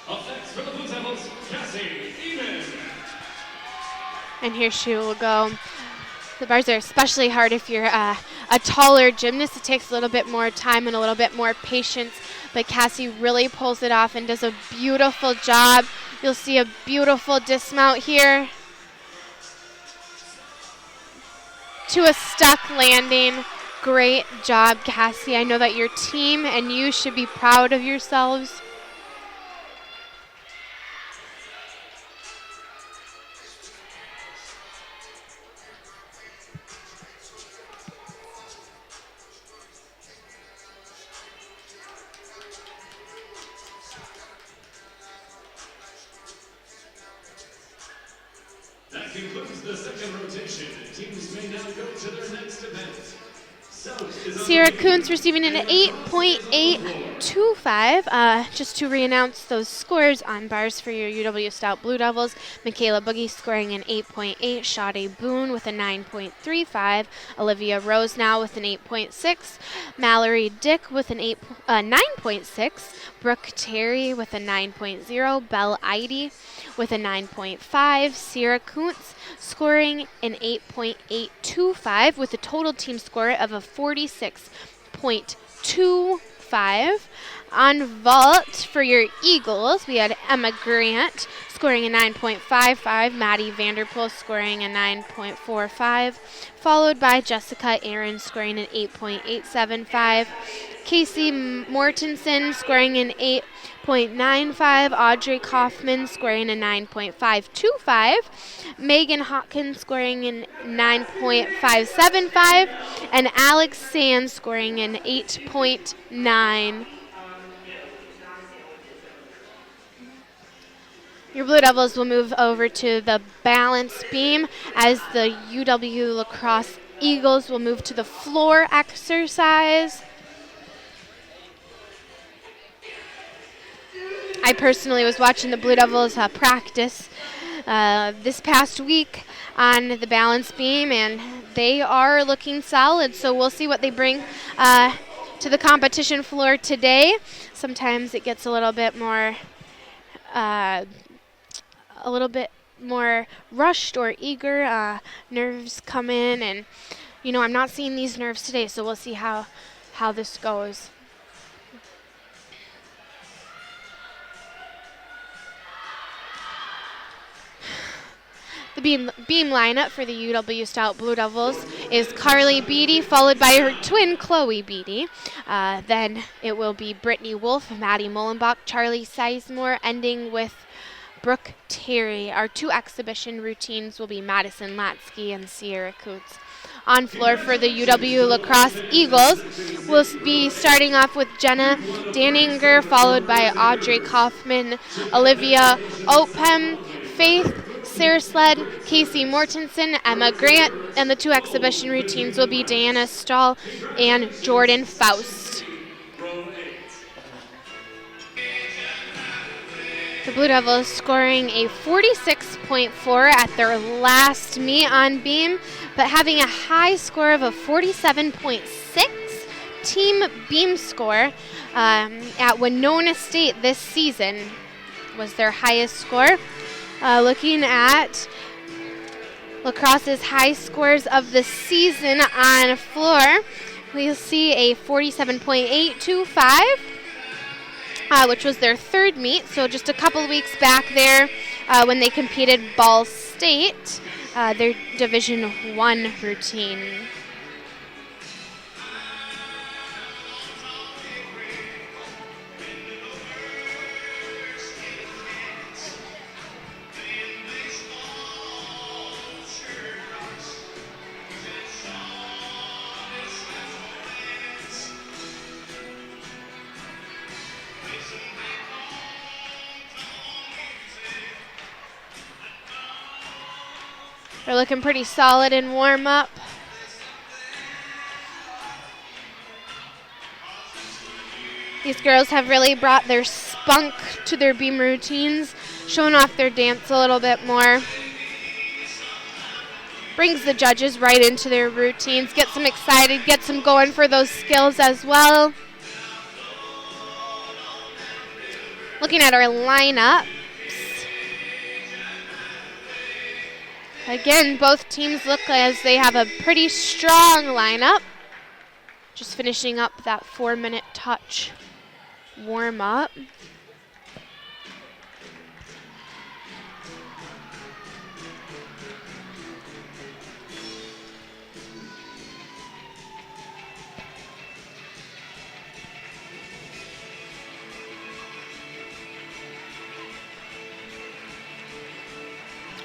Offense for the Blue Devils, Cassie Eamon. And here she will go. The bars are especially hard if you're a taller gymnast. It takes a little bit more time and a little bit more patience, but Cassie really pulls it off and does a beautiful job. You'll see a beautiful dismount here to a stuck landing. Great job, Cassie. I know that your team and you should be proud of yourselves. That concludes the second rotation. Teams may now go to their next event. Sierra Kuntz receiving an 8.825. Just to re-announce those scores on bars for your UW Stout Blue Devils. Michaela Boogie scoring an 8.8. Sade Boone with a 9.35. Olivia Rose now with an 8.6. Mallory Dick with an 9.6. Brooke Terry with a 9.0. Belle Eide with a 9.5. Sierra Kuntz scoring an 8.825 with a total team score of a 46.25. On vault for your Eagles, we had Emma Grant scoring a 9.55, Maddie Vanderpool scoring a 9.45, followed by Jessica Aaron scoring an 8.875, Casey Mortensen scoring an 8.95, Audrey Kaufman scoring a 9.525, Megan Hopkins scoring an 9.575, and Alex Sands scoring an 8.9. Your Blue Devils will move over to the balance beam as the UW Lacrosse Eagles will move to the floor exercise. I personally was watching the Blue Devils practice this past week on the balance beam, and they are looking solid, so we'll see what they bring to the competition floor today. Sometimes it gets a little bit more rushed or eager. Nerves come in, and I'm not seeing these nerves today, so we'll see how this goes. The beam lineup for the UW Stout Blue Devils is Carly Beatty, followed by her twin Chloe Beatty. Then it will be Brittany Wolf, Maddie Mullenbach, Charlie Sizemore, ending with Brooke Terry. Our two exhibition routines will be Madison Latsky and Sierra Kuntz. On floor for the UW Lacrosse Eagles, we'll be starting off with Jenna Danninger, followed by Audrey Kaufman, Olivia Opem, Faith Sarah Casey Mortensen, Emma Grant, and the two exhibition routines will be Diana Stahl and Jordan Faust. The Blue Devils scoring a 46.4 at their last meet on beam, but having a high score of a 47.6 team beam score at Winona State this season was their highest score. Looking at Lacrosse's high scores of the season on floor, we'll see a 47.825, which was their third meet. So just a couple weeks back there when they competed Ball State, their Division I routine. They're looking pretty solid in warm-up. These girls have really brought their spunk to their beam routines, showing off their dance a little bit more. Brings the judges right into their routines, gets them excited, gets them going for those skills as well. Looking at our lineup. Again, both teams look as they have a pretty strong lineup. Just finishing up that 4-minute touch warm-up.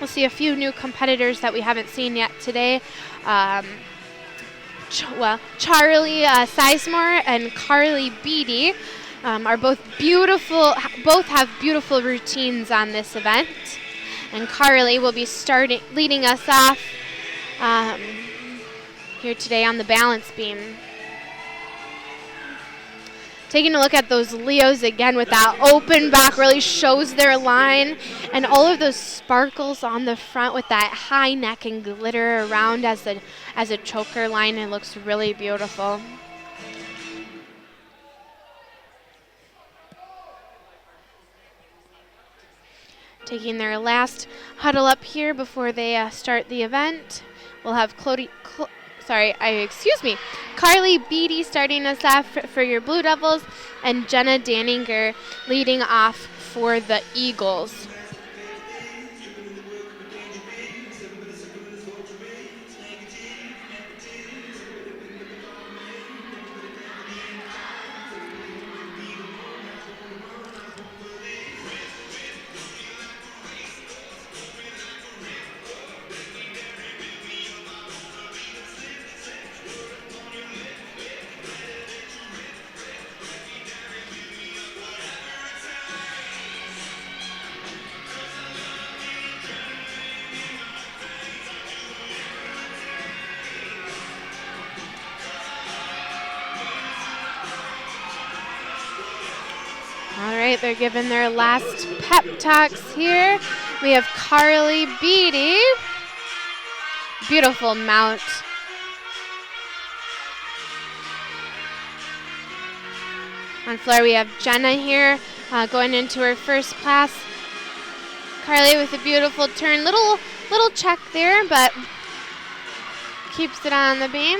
We'll see a few new competitors that we haven't seen yet today. Charlie Sizemore and Carly Beatty are both beautiful. Both have beautiful routines on this event, and Carly will be leading us off here today on the balance beam. Taking a look at those Leos again with that open back really shows their line, and all of those sparkles on the front with that high neck and glitter around as a choker line. It looks really beautiful. Taking their last huddle up here before they start the event. We'll have Carly Beatty starting us off for your Blue Devils, and Jenna Danninger leading off for the Eagles. All right, they're giving their last pep talks here. We have Carly Beatty. Beautiful mount. On floor, we have Jenna here going into her first pass. Carly with a beautiful turn. Little check there, but keeps it on the beam.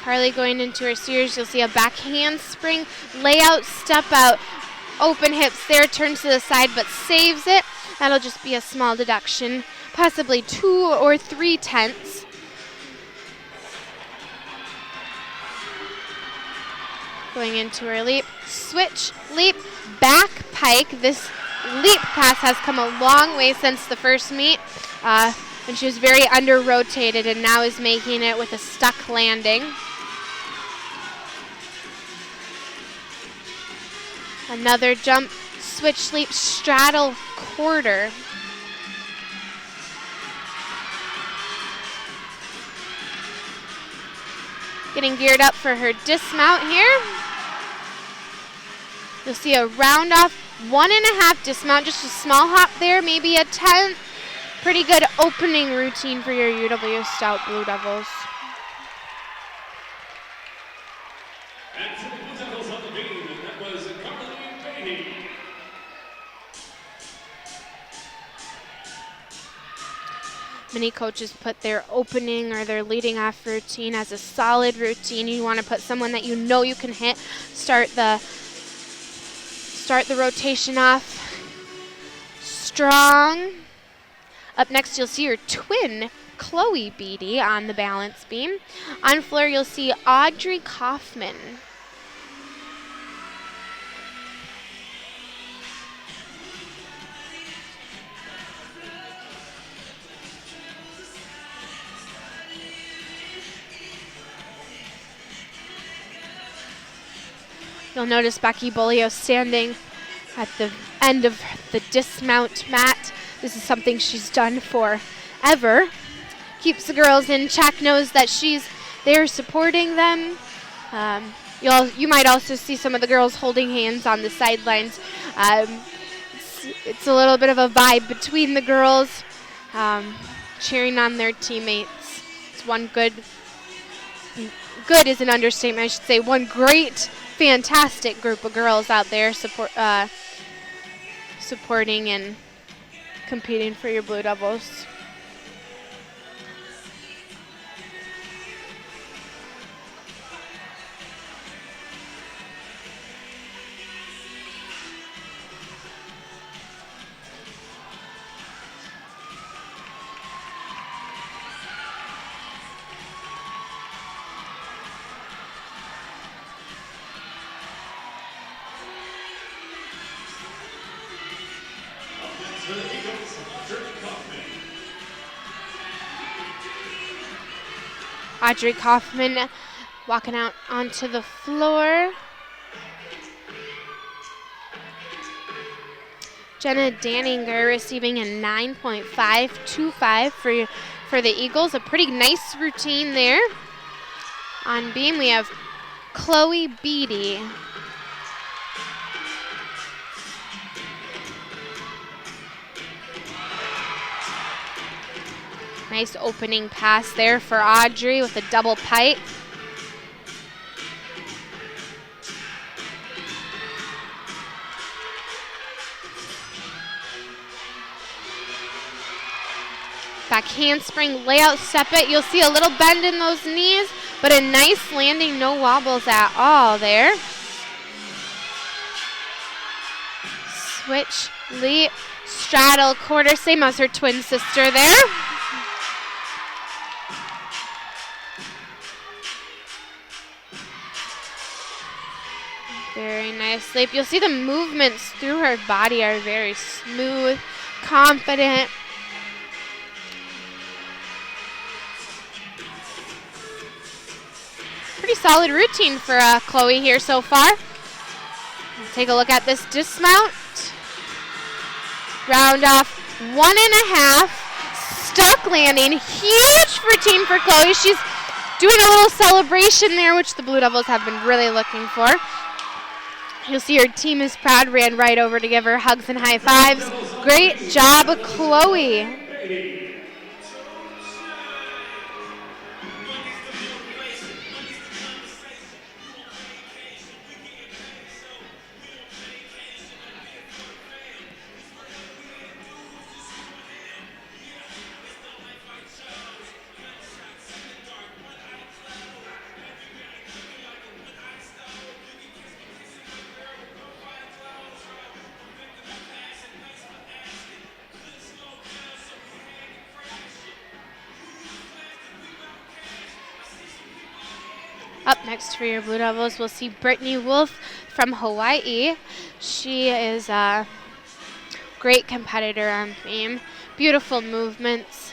Carly going into her series, you'll see a back handspring, layout, step out, open hips there, turns to the side but saves it. That'll just be a small deduction, possibly 2 or 3 tenths. Going into her leap, switch, leap, back pike. This leap pass has come a long way since the first meet. And she was very under-rotated and now is making it with a stuck landing. Another jump, switch leap, straddle, quarter. Getting geared up for her dismount here. You'll see a round off, 1.5 dismount, just a small hop there, maybe a 10th. Pretty good opening routine for your UW Stout Blue Devils. And for the Blue Devils on the beam, that was Carly Beatty. Many coaches put their opening or their leading off routine as a solid routine. You want to put someone that you know you can hit. Start the rotation off strong. Up next, you'll see your twin, Chloe Beatty, on the balance beam. On floor, you'll see Audrey Kaufman. You'll notice Becky Bolio standing at the end of the dismount mat. This is something she's done forever. Keeps the girls in check, knows that she's there supporting them. You might also see some of the girls holding hands on the sidelines. It's a little bit of a vibe between the girls, cheering on their teammates. It's one good is an understatement, I should say. One great, fantastic group of girls out there supporting and competing for your Blue Devils. For the Eagles, Audrey Kaufman walking out onto the floor. Jenna Danninger receiving a 9.525 for the Eagles. A pretty nice routine there. On beam, we have Chloe Beatty. Nice opening pass there for Audrey with a double pipe. Back handspring, layout, step it. You'll see a little bend in those knees, but a nice landing, no wobbles at all there. Switch, leap, straddle, quarter, same as her twin sister there. Very nice leap. You'll see the movements through her body are very smooth, confident. Pretty solid routine for Chloe here so far. Let's take a look at this dismount. Round off 1.5. Stuck landing. Huge routine for Chloe. She's doing a little celebration there, which the Blue Devils have been really looking for. You'll see her team is proud, ran right over to give her hugs and high fives. Great job, Chloe. Up next for your Blue Devils, we'll see Brittany Wolf from Hawaii. She is a great competitor on beam. Beautiful movements.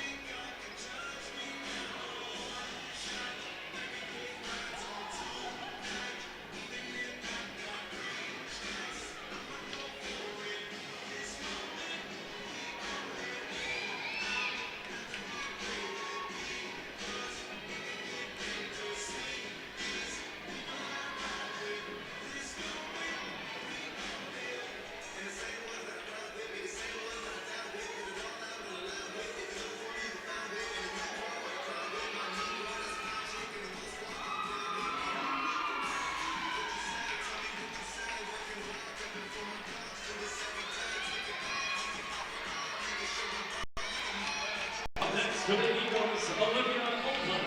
for the Eagles, Olivia Olpine.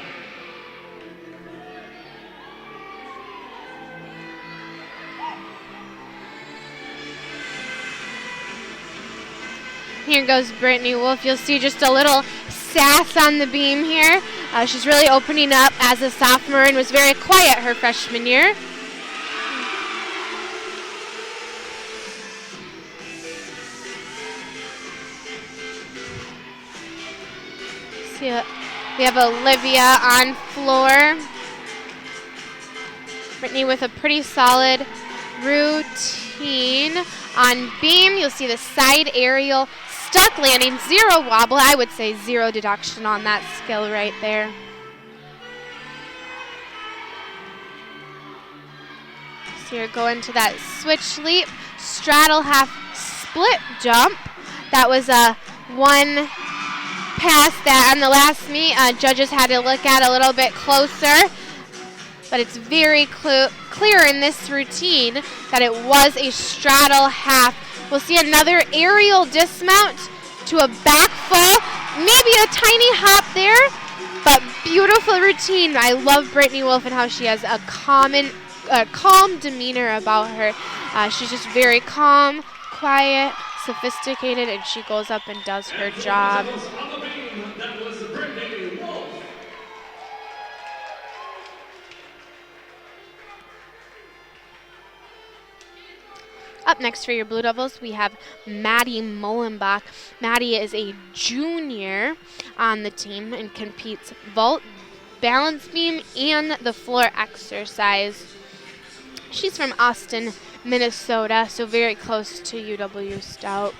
Here goes Brittany Wolf. You'll see just a little sass on the beam here. She's really opening up as a sophomore and was very quiet her freshman year. See, we have Olivia on floor. Brittany with a pretty solid routine. On beam, you'll see the side aerial stuck landing, 0 wobble. I would say 0 deduction on that skill right there. So you're going to that switch leap, straddle half split jump. That was a one pass that on the last meet judges had to look at a little bit closer. But it's very clear in this routine that it was a straddle half. We'll see another aerial dismount to a back full, maybe a tiny hop there, but beautiful routine. I love Brittany Wolf and how she has a calm demeanor about her. She's just very calm, quiet, sophisticated, and she goes up and does her job. Up next for your Blue Devils, we have Maddie Mullenbach. Maddie is a junior on the team and competes vault, balance beam, and the floor exercise. She's from Austin, Minnesota, so very close to UW Stout.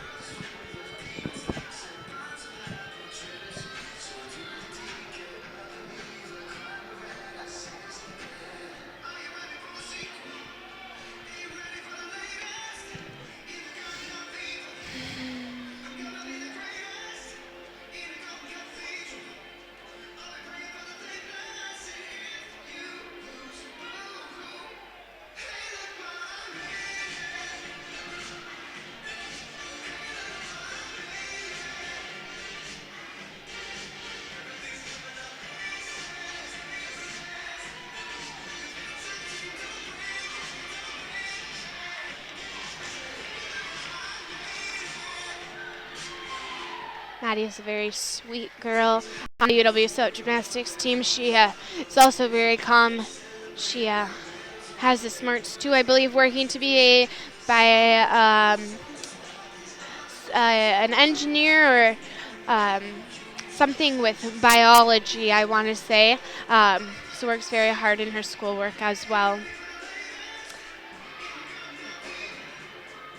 Maddie is a very sweet girl on the UW Stout gymnastics team. She is also very calm. She has the smarts too, I believe, working to be an engineer or something with biology, I want to say. So works very hard in her schoolwork as well.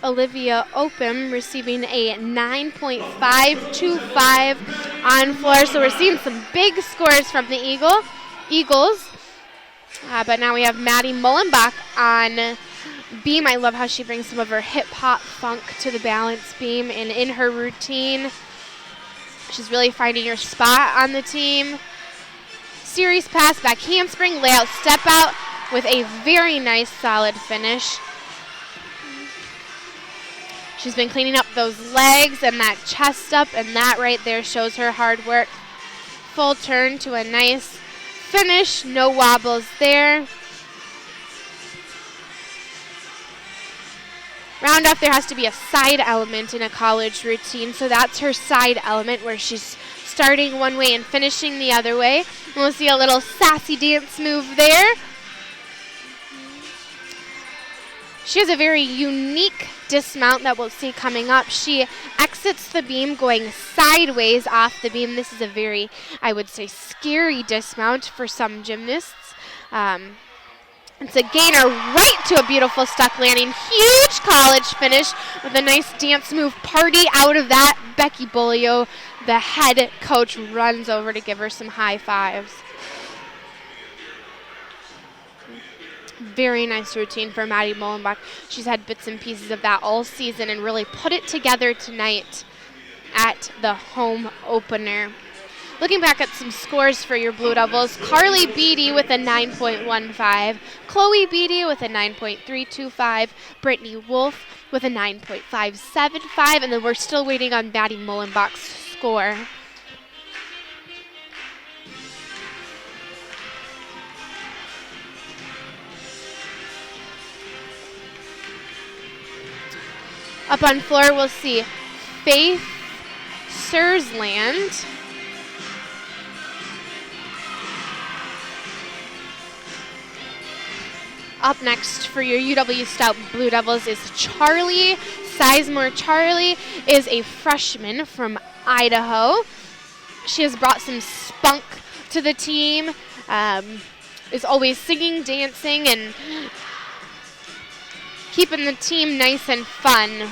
Olivia Opim receiving a 9.525 on floor. So we're seeing some big scores from the Eagles. But now we have Maddie Mullenbach on beam. I love how she brings some of her hip-hop funk to the balance beam. And in her routine, she's really finding her spot on the team. Series pass, back handspring, layout, step out with a very nice solid finish. She's been cleaning up those legs and that chest up, and that right there shows her hard work. Full turn to a nice finish, no wobbles there. Round off, there has to be a side element in a college routine, so that's her side element where she's starting one way and finishing the other way. And we'll see a little sassy dance move there. She has a very unique dismount that we'll see coming up. She exits the beam going sideways off the beam. This is a very, I would say, scary dismount for some gymnasts. It's a gainer right to a beautiful stuck landing. Huge college finish with a nice dance move. Party out of that. Becky Bullio, the head coach, runs over to give her some high fives. Very nice routine for Maddie Mullenbach. She's had bits and pieces of that all season and really put it together tonight at the home opener. Looking back at some scores for your Blue Devils, Carly Beatty with a 9.15, Chloe Beatty with a 9.325, Brittany Wolf with a 9.575, and then we're still waiting on Maddie Mullenbach's score. Up on floor, we'll see Faith Sursland. Up next for your UW Stout Blue Devils is Charlie Sizemore. Charlie is a freshman from Idaho. She has brought some spunk to the team, is always singing, dancing, and keeping the team nice and fun.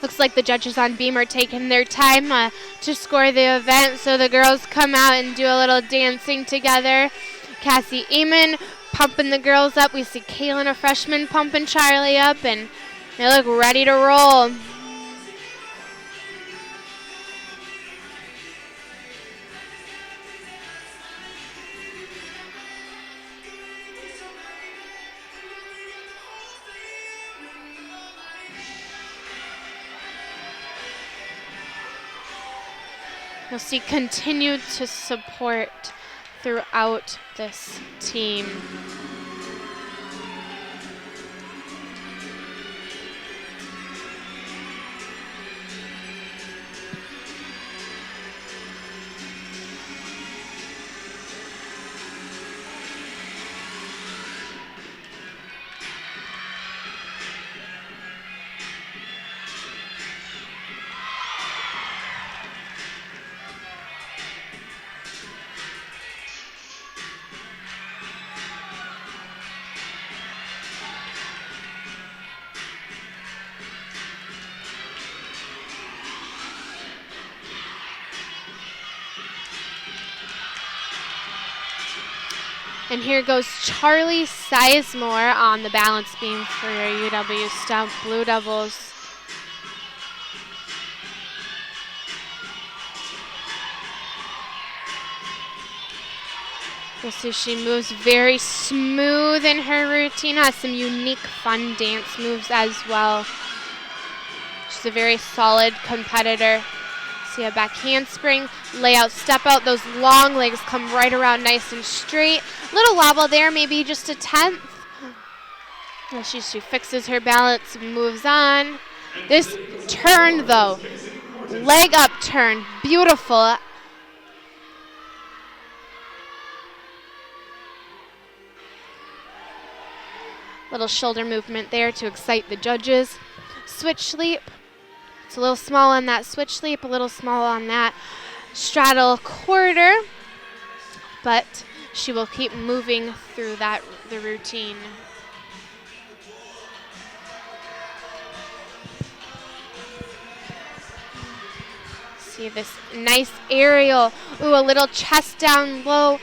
Looks like the judges on beam are taking their time to score the event, so the girls come out and do a little dancing together. Cassie Eamon pumping the girls up. We see Kaylin, a freshman, pumping Charlie up, and they look ready to roll. You'll see continued to support throughout this team. And here goes Charlie Sizemore on the balance beam for your UW Stout Blue Devils. You'll see she moves very smooth in her routine, has some unique fun dance moves as well. She's a very solid competitor. See a back handspring, layout, step out. Those long legs come right around nice and straight. Little wobble there, maybe just a tenth. Well, she fixes her balance and moves on. This turn though, leg up turn, beautiful. Little shoulder movement there to excite the judges. Switch leap. It's a little small on that switch leap, a little small on that straddle quarter, but she will keep moving through the routine. See this nice aerial. Ooh, a little chest down low.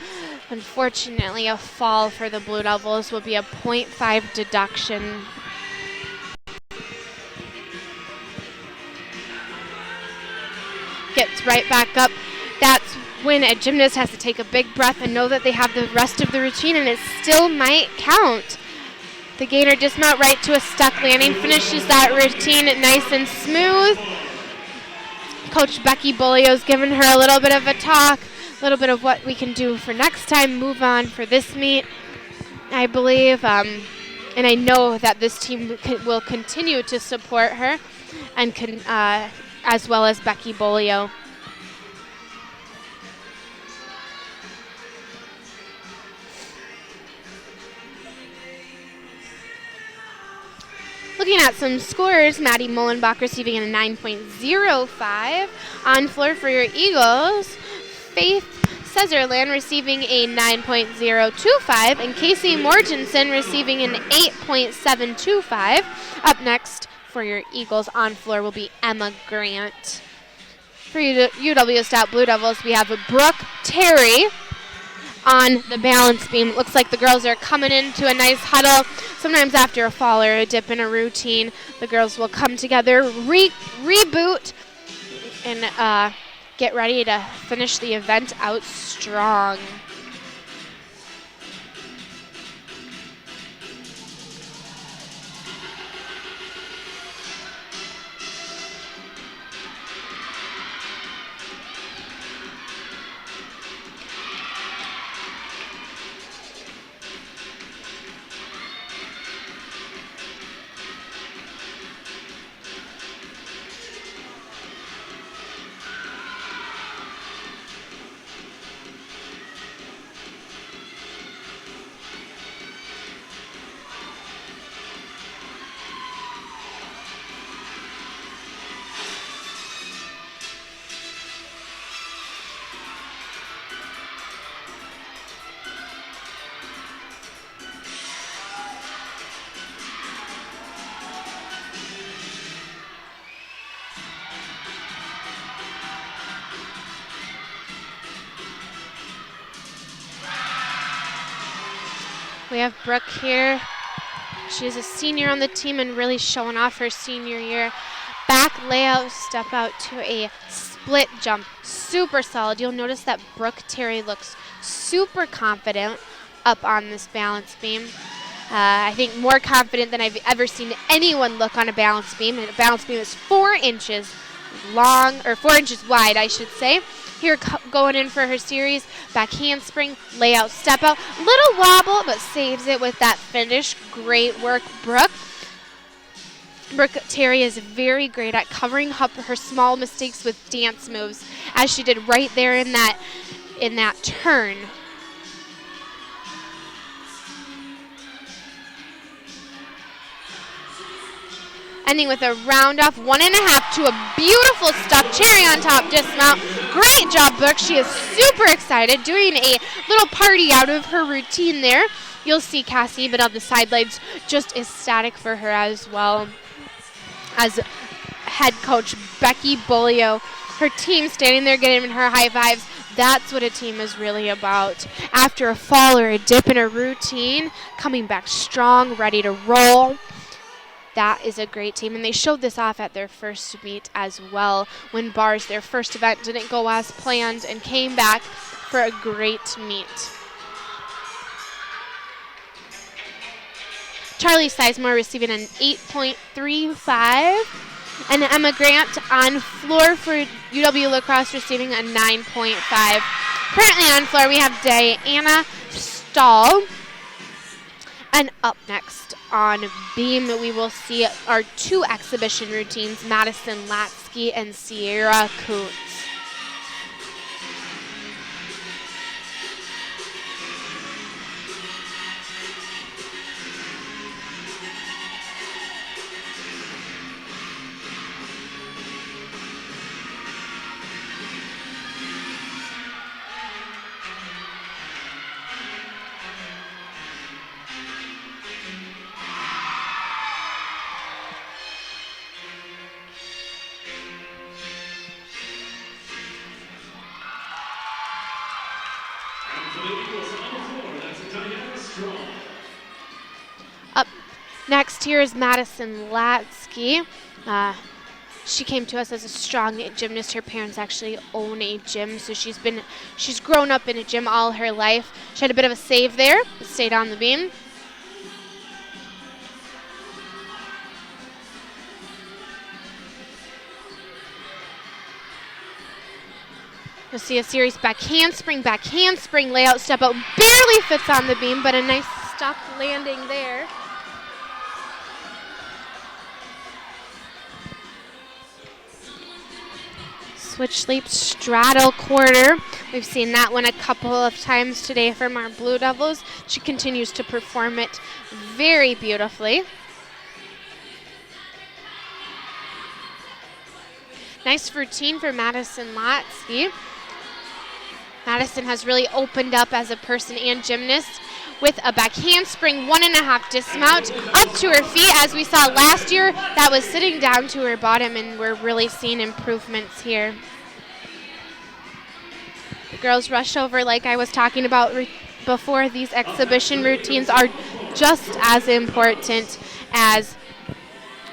Unfortunately, a fall for the Blue Devils will be a 0.5 deduction. Gets right back up. That's when a gymnast has to take a big breath and know that they have the rest of the routine, and it still might count. The gainer dismount right to a stuck landing, finishes that routine nice and smooth. Coach Becky Bolio's given her a little bit of a talk, a little bit of what we can do for next time, move on for this meet, I believe. And I know that this team will continue to support her, and as well as Becky Bolio. Looking at some scores, Maddie Mullenbach receiving a 9.05. On floor for your Eagles, Faith Sezerland receiving a 9.025, and Casey Mortensen receiving an 8.725. Up next for your Eagles on floor will be Emma Grant. For UW Stout Blue Devils, we have Brooke Terry on the balance beam. It looks like the girls are coming into a nice huddle. Sometimes after a fall or a dip in a routine, the girls will come together, reboot, and get ready to finish the event out strong. We have Brooke here. She is a senior on the team and really showing off her senior year. Back layout, step out to a split jump. Super solid. You'll notice that Brooke Terry looks super confident up on this balance beam. I think more confident than I've ever seen anyone look on a balance beam. And a balance beam is 4 inches long, or 4 inches wide, I should say. Here going in for her series, back handspring, layout, step out. Little wobble, but saves it with that finish. Great work, Brooke. Brooke Terry is very great at covering up her small mistakes with dance moves, as she did right there in that turn. Ending with a round off 1.5 to a beautiful stuffed cherry on top dismount. Great job, Brooke. She is super excited, doing a little party out of her routine there. You'll see Cassie, but on the sidelines, just ecstatic for her as well as head coach Becky Bolio. Her team standing there getting her high fives. That's what a team is really about. After a fall or a dip in a routine, coming back strong, ready to roll. That is a great team, and they showed this off at their first meet as well, when Bars, their first event, didn't go as planned and came back for a great meet. Charlie Sizemore receiving an 8.35, and Emma Grant on floor for UW Lacrosse receiving a 9.5. Currently on floor we have Diana Stahl. And up next on beam, we will see our 2 exhibition routines, Madison Latsky and Sierra Kuntz. Up next here is Madison Latsky. She came to us as a strong gymnast. Her parents actually own a gym, so she's grown up in a gym all her life. She had a bit of a save there, but stayed on the beam. You'll see a series back handspring, layout, step out. Barely fits on the beam, but a nice stuck landing there. Switch leap, straddle quarter. We've seen that one a couple of times today from our Blue Devils. She continues to perform it very beautifully. Nice routine for Madison Lotsky. Madison has really opened up as a person and gymnast with a back handspring, 1.5 dismount, up to her feet. As we saw last year, that was sitting down to her bottom, and we're really seeing improvements here. The girls rush over like I was talking about before. These exhibition routines are just as important as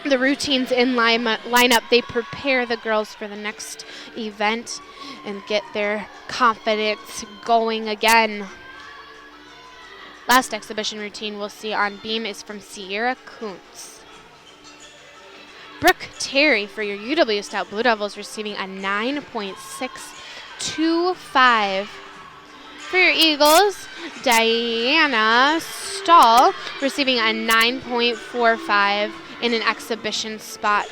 the routines in lineup. They prepare the girls for the next event and get their confidence going again. Last exhibition routine we'll see on beam is from Sierra Kuntz. Brooke Terry for your UW Stout Blue Devils receiving a 9.625. For your Eagles, Diana Stahl receiving a 9.45 in an exhibition spot.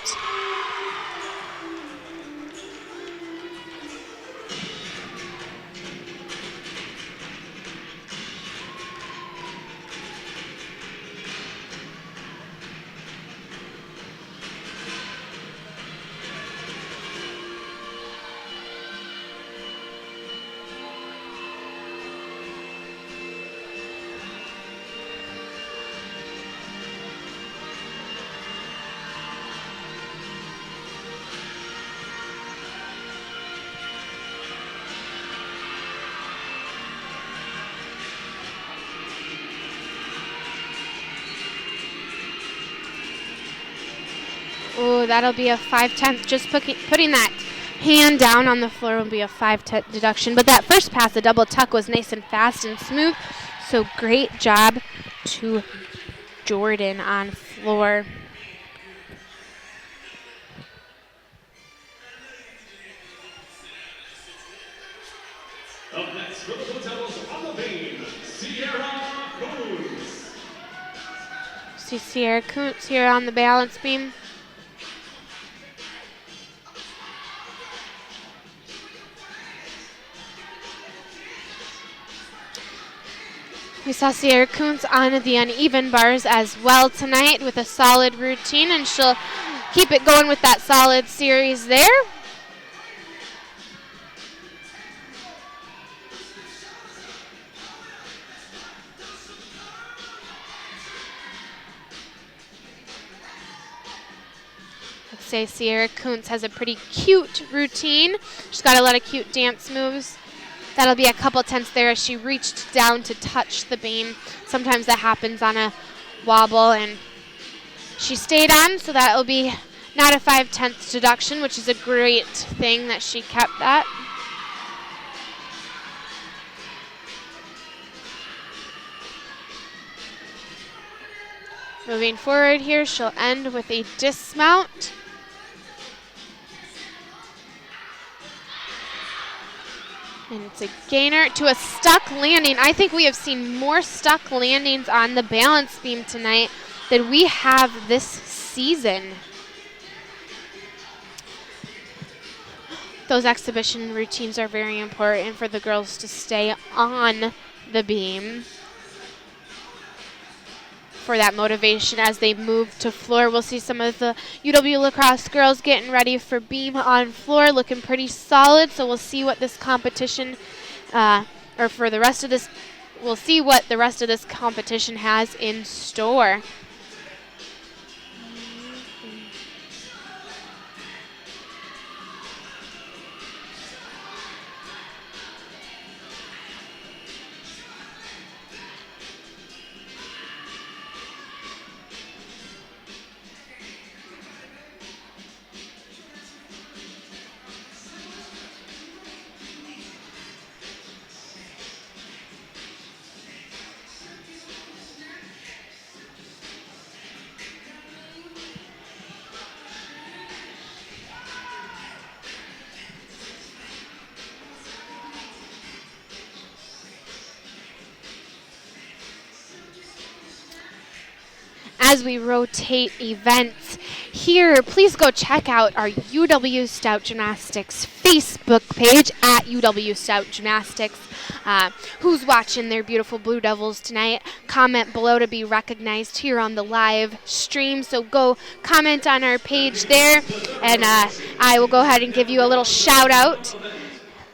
Oh, that'll be a 5/10. Just putting that hand down on the floor will be a 5/10 deduction. But that first pass, the double tuck, was nice and fast and smooth. So great job to Jordan on floor. Up next for the Blue Devils on the beam, Sierra Kuntz. See Sierra Kuntz here on the balance beam. We saw Sierra Kuntz on the uneven bars as well tonight with a solid routine, and she'll keep it going with that solid series there. I'd say Sierra Kuntz has a pretty cute routine. She's got a lot of cute dance moves. That'll be a couple tenths there as she reached down to touch the beam. Sometimes that happens on a wobble, and she stayed on, so that'll be not a 5/10 deduction, which is a great thing that she kept that. Moving forward here, she'll end with a dismount. And it's a gainer to a stuck landing. I think we have seen more stuck landings on the balance beam tonight than we have this season. Those exhibition routines are very important for the girls to stay on the beam for that motivation as they move to floor. We'll see some of the UW lacrosse girls getting ready for beam on floor, looking pretty solid. So we'll see what this competition, or for the rest of this, we'll see what the rest of this competition has in store. As we rotate events here, please go check out our UW Stout Gymnastics Facebook page at UW Stout Gymnastics. who's watching their beautiful Blue Devils tonight. Comment below to be recognized here on the live stream. So go comment on our page there, and I will go ahead and give you a little shout out.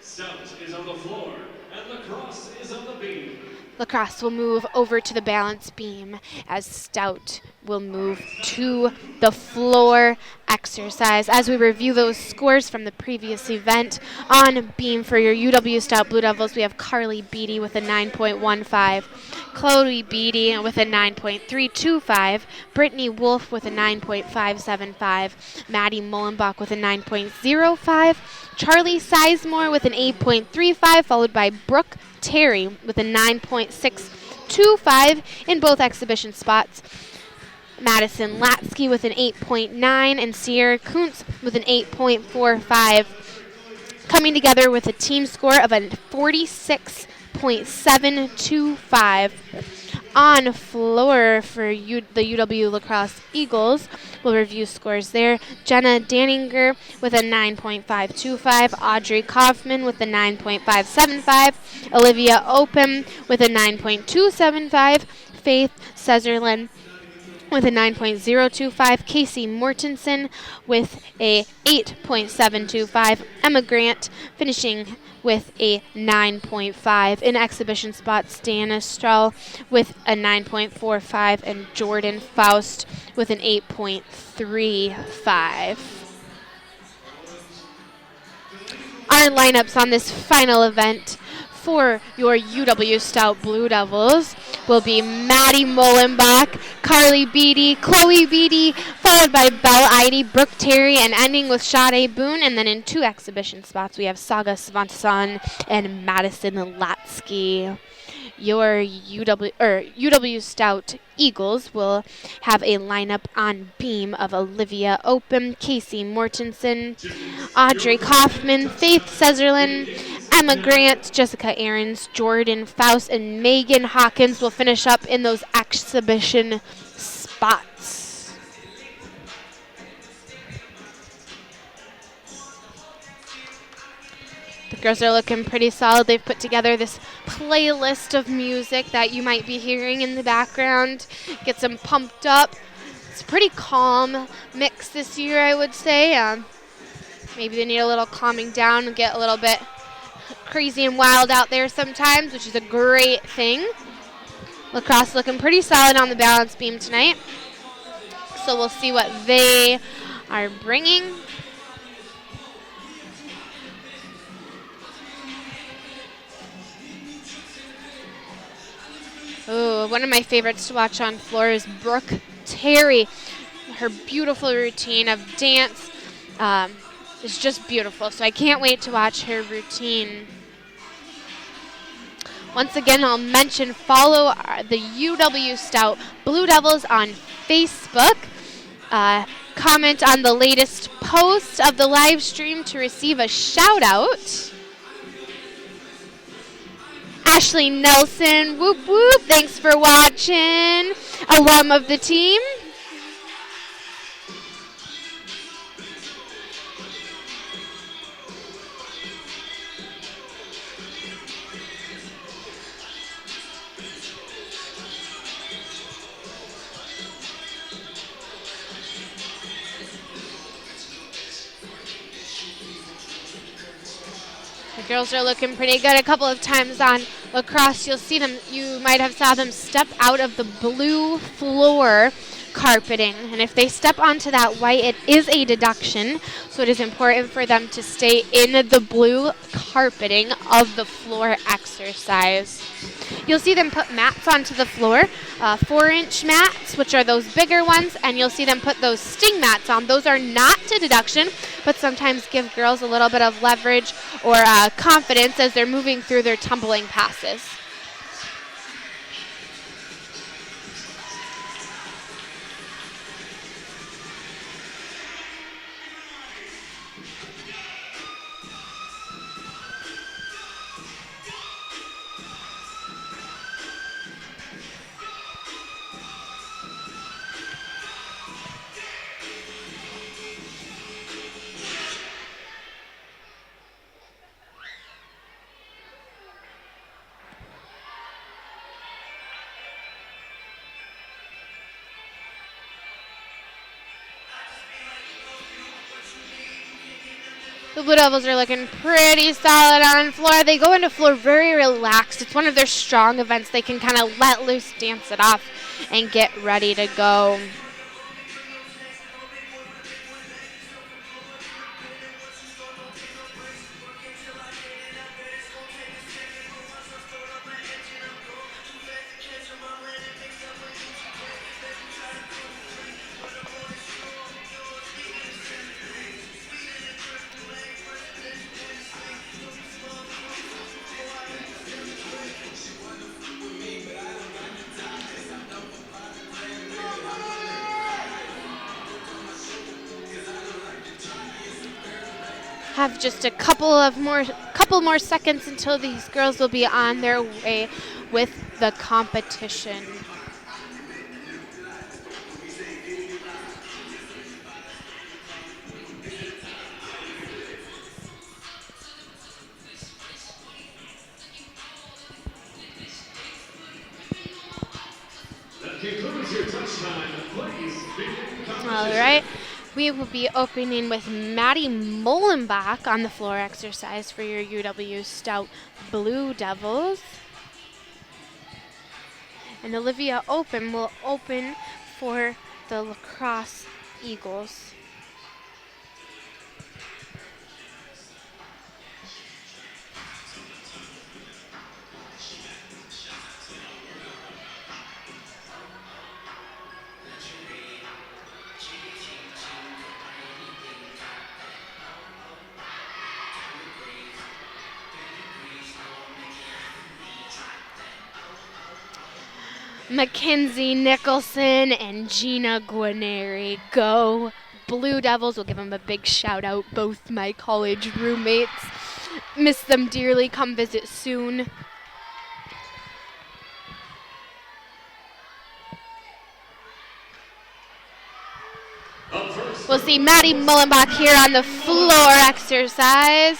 Stout is on the floor, and the Crosse is on the beam. Lacrosse will move over to the balance beam as Stout will move to the floor exercise. As we review those scores from the previous event, on beam for your UW Stout Blue Devils, we have Carly Beatty with a 9.15, Chloe Beatty with a 9.325, Brittany Wolf with a 9.575, Maddie Mullenbach with a 9.05, Charlie Sizemore with an 8.35, followed by Brooke Terry with a 9.625 in both exhibition spots. Madison Latsky with an 8.9 and Sierra Kuntz with an 8.45, coming together with a team score of a 46.725. On floor for the UW Lacrosse Eagles, we'll review scores there. Jenna Danninger with a 9.525, Audrey Kaufman with a 9.575, Olivia Opem with a 9.275, Faith Sezerlin with a 9.025, Casey Mortensen with a 8.725, Emma Grant finishing with a 9.5. In exhibition spots, Dana Strahl with a 9.45 and Jordan Faust with an 8.35. Our lineups on this final event for your UW Stout Blue Devils will be Maddie Mullenbach, Carly Beatty, Chloe Beatty, followed by Belle Eide, Brooke Terry, and ending with Sade Boone. And then in two exhibition spots, we have Saga Svanson and Madison Latsky. Your UW Stout Eagles will have a lineup on beam of Olivia Opem, Casey Mortensen, Audrey Kaufman, Faith Sezerlin, Emma Grant, Jessica Aarons, Jordan Faust, and Megan Hawkins will finish up in those exhibition spots. The girls are looking pretty solid. They've put together this playlist of music that you might be hearing in the background. Gets them pumped up. It's a pretty calm mix this year, I would say. Maybe they need a little calming down and get a little bit crazy and wild out there sometimes, which is a great thing. Lacrosse looking pretty solid on the balance beam tonight. So we'll see what they are bringing. Oh, one of my favorites to watch on floor is Brooke Terry. Her beautiful routine of dance is just beautiful, so I can't wait to watch her routine. Once again, I'll mention follow the UW Stout Blue Devils on Facebook. Comment on the latest post of the live stream to receive a shout out. Ashley Nelson, whoop whoop, thanks for watching. Alum of the team. The girls are looking pretty good. A couple of times on Lacrosse, you'll see them, you might have saw them step out of the blue floor carpeting. And if they step onto that white, it is a deduction. So it is important for them to stay in the blue carpeting of the floor exercise. You'll see them put mats onto the floor, 4-inch mats, which are those bigger ones, and you'll see them put those sting mats on. Those are not to deduction, but sometimes give girls a little bit of leverage or confidence as they're moving through their tumbling passes. The Blue Devils are looking pretty solid on floor. They go into floor very relaxed. It's one of their strong events. They can kind of let loose, dance it off, and get ready to go. Have just a couple more seconds until these girls will be on their way with the competition. That concludes your touch time. Please begin competition. All right. We will be opening with Maddie Mullenbach on the floor exercise for your UW Stout Blue Devils. And Olivia Open will open for the Lacrosse Eagles. Mackenzie Nicholson and Gina Guarneri. Go Blue Devils. We'll give them a big shout out, both my college roommates. Miss them dearly. Come visit soon. We'll see Maddie Mullenbach here on the floor exercise.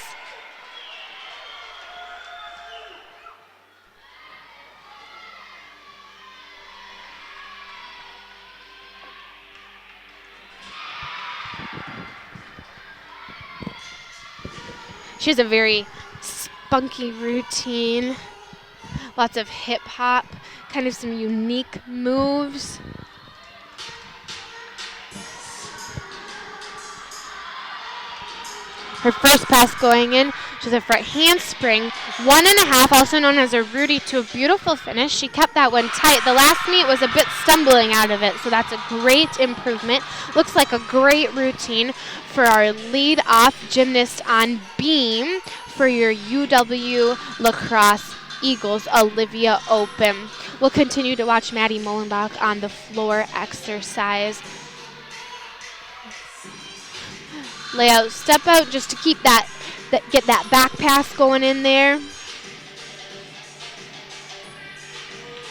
She has a very spunky routine, lots of hip hop, kind of some unique moves. Her first pass going in, she's a front handspring, 1.5, also known as a Rudy, to a beautiful finish. She kept that one tight. The last meet was a bit stumbling out of it, so that's a great improvement. Looks like a great routine for our lead-off gymnast on beam for your UW Lacrosse Eagles, Olivia Open. We'll continue to watch Maddie Mullenbach on the floor exercise. Layout, step out just to keep get that back pass going in there.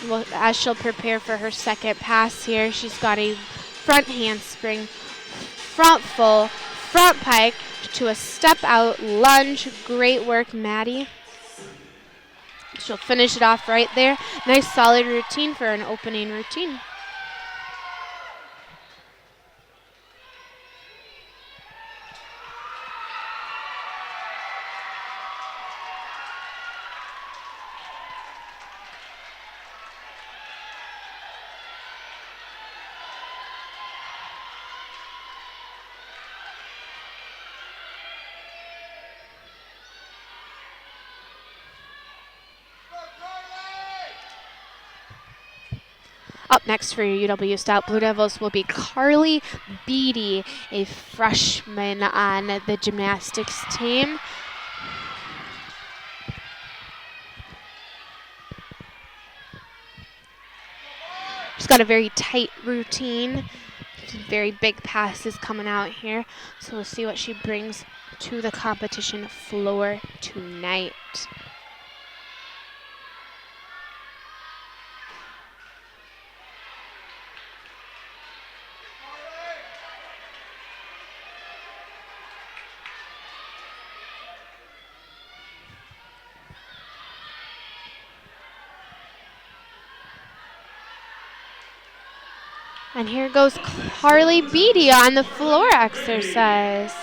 Well, as she'll prepare for her second pass here, she's got a front handspring, front full, front pike to a step out lunge. Great work, Maddie. She'll finish it off right there. Nice solid routine for an opening routine. Up next for your UW Stout Blue Devils will be Carly Beatty, a freshman on the gymnastics team. She's got a very tight routine, very big passes coming out here. So we'll see what she brings to the competition floor tonight. And here goes Carly Beatty on the floor exercise.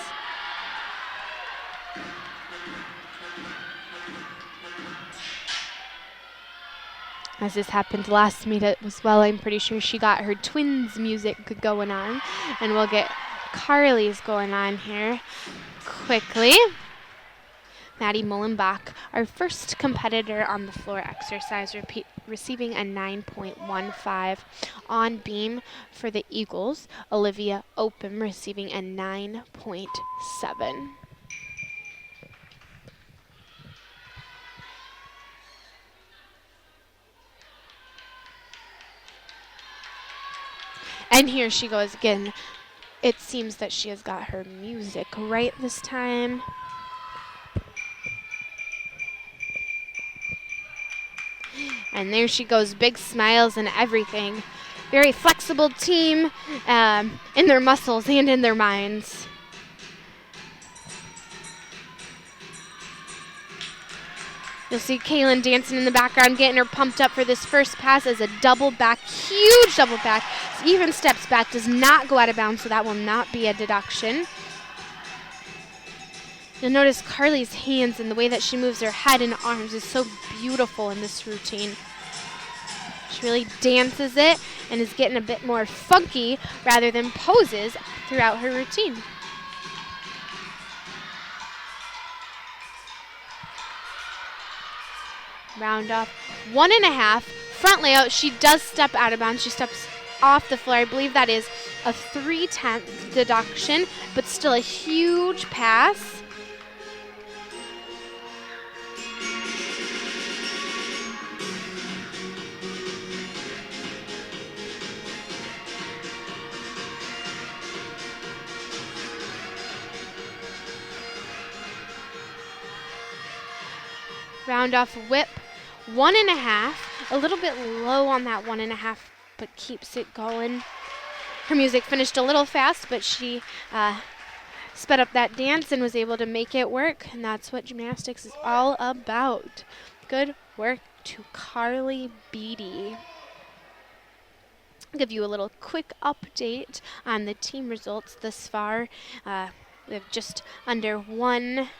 as this happened last meet as well. I'm pretty sure she got her twins music going on, and we'll get Carly's going on here quickly. Maddie Mullenbach, our first competitor on the floor exercise, receiving a 9.15. On beam for the Eagles, Olivia Opem receiving a 9.7. And here she goes again. It seems that she has got her music right this time. And there she goes, big smiles and everything. Very flexible team in their muscles and in their minds. You'll see Kaylin dancing in the background, getting her pumped up for this first pass as a double back, huge double back. Even steps back, does not go out of bounds, so that will not be a deduction. You'll notice Carly's hands and the way that she moves her head and arms is so beautiful in this routine. She really dances it and is getting a bit more funky rather than poses throughout her routine. Round off 1.5. Front layout, she does step out of bounds. She steps off the floor. I believe that is a 3/10 deduction, but still a huge pass. Round off whip 1.5, a little bit low on that 1.5, but keeps it going. Her music finished a little fast, but she sped up that dance and was able to make it work, and that's what gymnastics is all about. Good work to Carly Beatty. I'll give you a little quick update on the team results thus far. We have just under one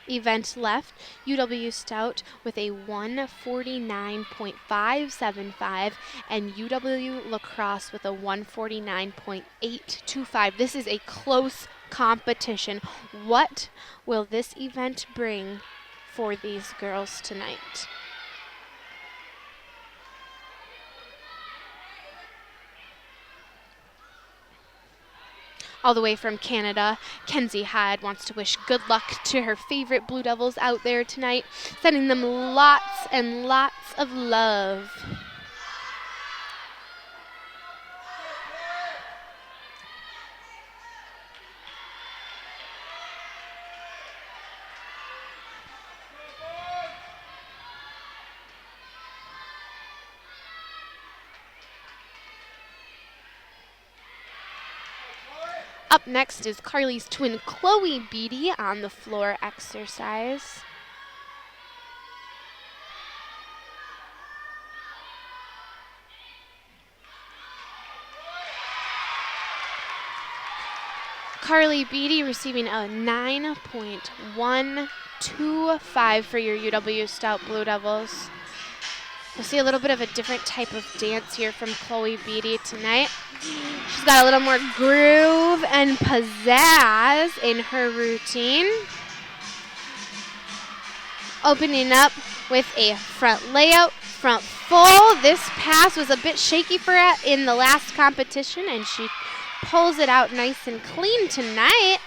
event left. UW Stout with a 149.575 and UW Lacrosse with a 149.825. This is a close competition. What will this event bring for these girls tonight? All the way from Canada, Kenzie Hyde wants to wish good luck to her favorite Blue Devils out there tonight, sending them lots and lots of love. Up next is Carly's twin Chloe Beatty on the floor exercise. Carly Beatty receiving a 9.125 for your UW Stout Blue Devils. We'll see a little bit of a different type of dance here from Chloe Beatty tonight. She's got a little more groove and pizzazz in her routine. Opening up with a front layout, front full. This pass was a bit shaky for her in the last competition, and she pulls it out nice and clean tonight.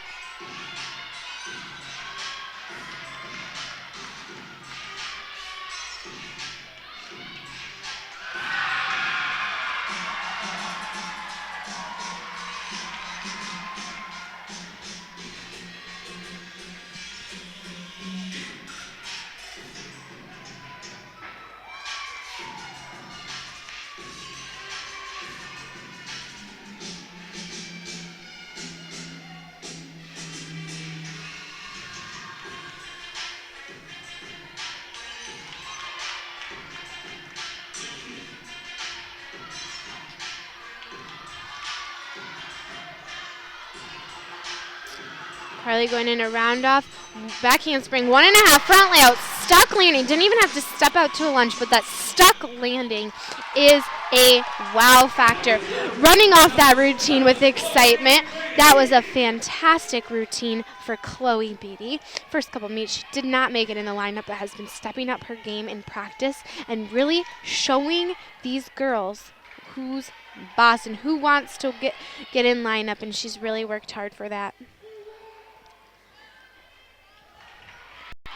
Carly going in a round off. Back handspring, 1.5, front layout, stuck landing. Didn't even have to step out to a lunge, but that stuck landing is a wow factor. Running off that routine with excitement. That was a fantastic routine for Chloe Beatty. First couple meets, she did not make it in the lineup, but has been stepping up her game in practice and really showing these girls who's boss and who wants to get in lineup, and she's really worked hard for that.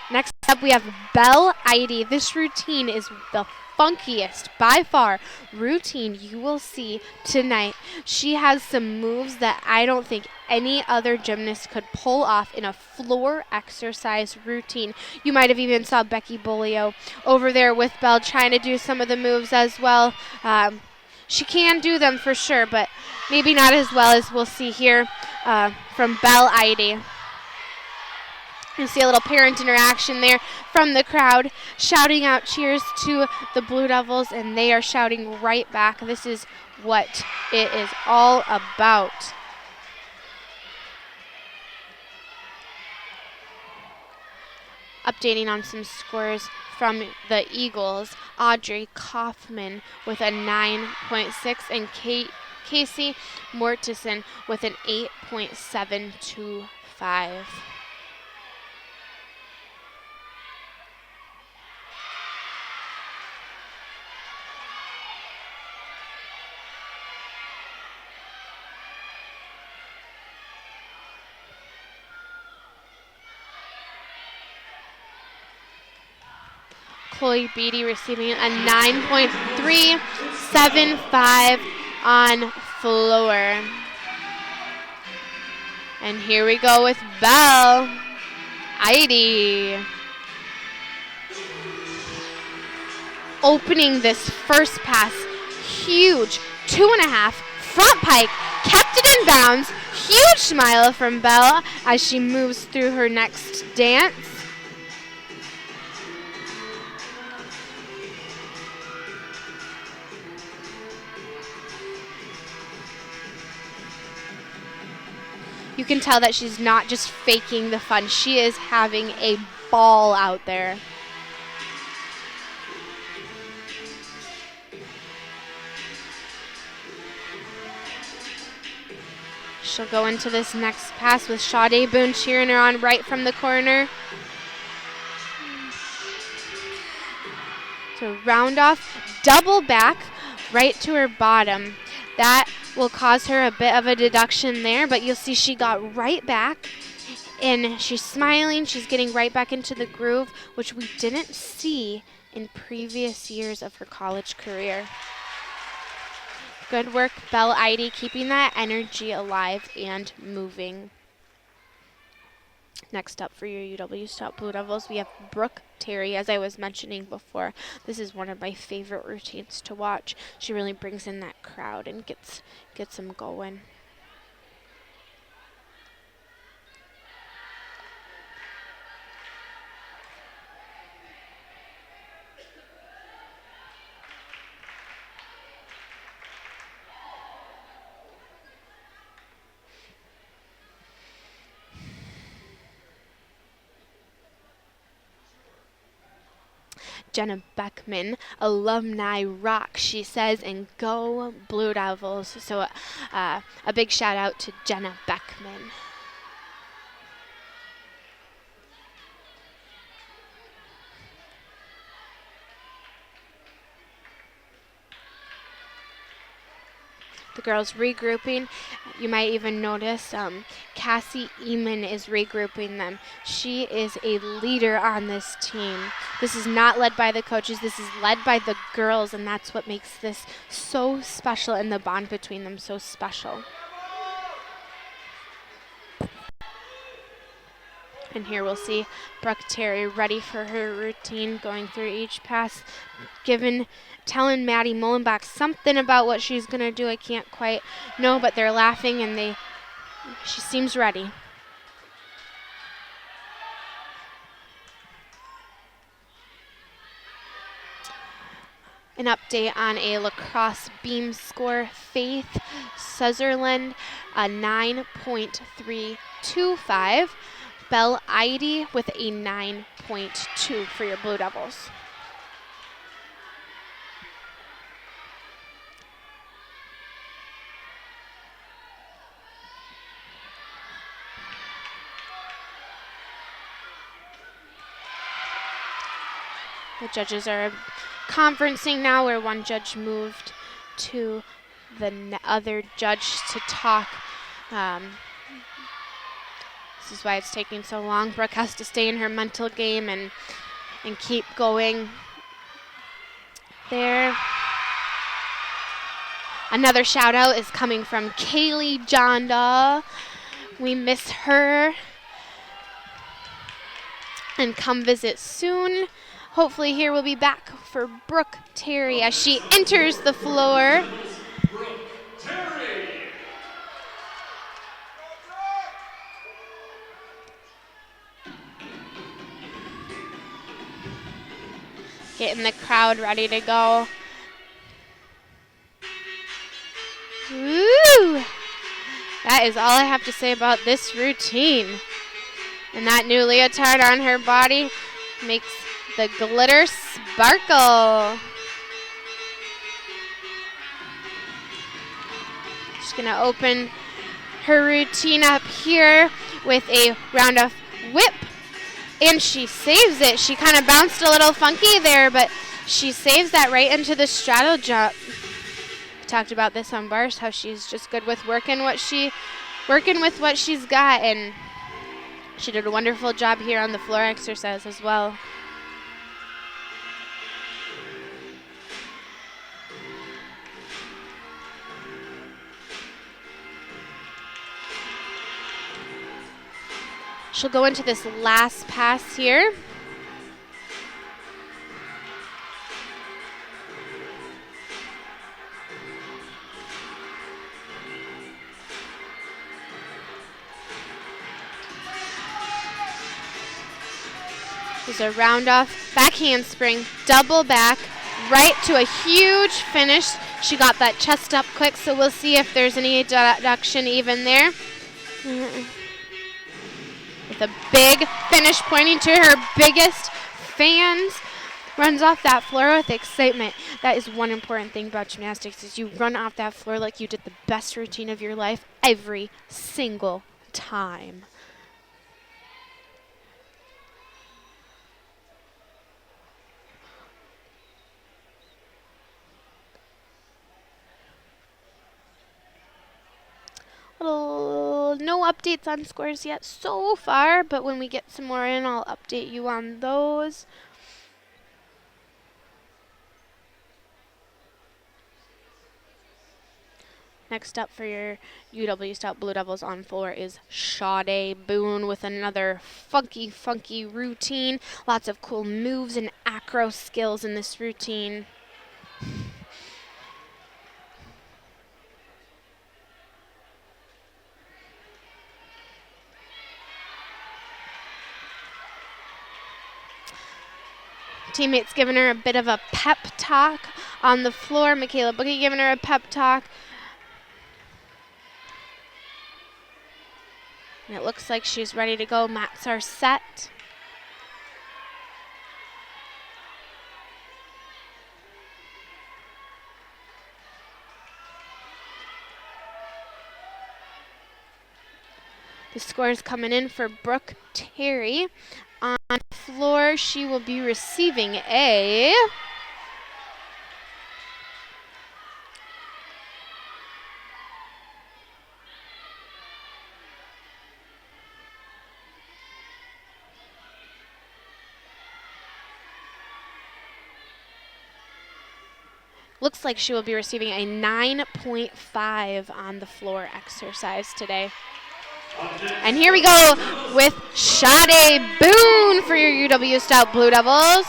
Next up, we have Belle Eide. This routine is the funkiest, by far, routine you will see tonight. She has some moves that I don't think any other gymnast could pull off in a floor exercise routine. You might have even saw Becky Bolio over there with Belle trying to do some of the moves as well. She can do them for sure, but maybe not as well as we'll see here from Belle Eide. You see a little parent interaction there from the crowd, shouting out cheers to the Blue Devils, and they are shouting right back. This is what it is all about. Updating on some scores from the Eagles, Audrey Kaufman with a 9.6 and Casey Mortison with an 8.725. Chloe Beatty receiving a 9.375 on floor. And here we go with Belle Eide. Opening this first pass, huge 2.5 front pike, kept it in bounds. Huge smile from Belle as she moves through her next dance. You can tell that she's not just faking the fun. She is having a ball out there. She'll go into this next pass with Sade Boone cheering her on right from the corner. So round off, double back right to her bottom. That will cause her a bit of a deduction there, but you'll see she got right back and she's smiling. She's getting right back into the groove, which we didn't see in previous years of her college career. Good work, Belle Eide, keeping that energy alive and moving. Next up for your UW Stout Blue Devils, we have Brooke Terry, as I was mentioning before. This is one of my favorite routines to watch. She really brings in that crowd and gets them going. Jenna Beckman, alumni rock, she says, and go Blue Devils. So a big shout out to Jenna Beckman. The girls regrouping. You might even notice Cassie Eamon is regrouping them. She is a leader on this team. This is not led by the coaches. This is led by the girls, and that's what makes this so special and the bond between them so special. And here we'll see Brooke Terry ready for her routine, going through each pass, telling Maddie Mullenbach something about what she's going to do. I can't quite know, but they're laughing and she seems ready. An update on a lacrosse beam score. Faith Sutherland, a 9.325. Belle Eide with a 9.2 for your Blue Devils. The judges are conferencing now, where one judge moved to the other judge to talk. This is why it's taking so long. Brooke has to stay in her mental game and keep going there. Another shout out is coming from Kaylee Jonda. We miss her. And come visit soon. Hopefully here we'll be back for Brooke Terry as she enters the floor. Brooke Terry. Getting the crowd ready to go. Woo! That is all I have to say about this routine. And that new leotard on her body makes the glitter sparkle. She's gonna open her routine up here with a round-off whip, and she saves it. She kind of bounced a little funky there, but she saves that right into the straddle jump. We talked about this on bars, how she's just good with working with what she's got, and she did a wonderful job here on the floor exercise as well. She'll go into this last pass here. There's a round off back handspring, double back, right to a huge finish. She got that chest up quick, so we'll see if there's any deduction even there. With a big finish pointing to her biggest fans. Runs off that floor with excitement. That is one important thing about gymnastics, is you run off that floor like you did the best routine of your life every single time. No updates on scores yet so far, but when we get some more in, I'll update you on those. Next up for your UW Stout Blue Devils on floor is Sade Boone with another funky routine. Lots of cool moves and acro skills in this routine. Teammates giving her a bit of a pep talk on the floor. Michaela Boogie giving her a pep talk. And it looks like she's ready to go. Mats are set. The score's coming in for Brooke Terry. On floor, she will be receiving a looks like she will be receiving a 9.5 on the floor exercise today. And here we go with Sade Boone for your UW Stout Blue Devils.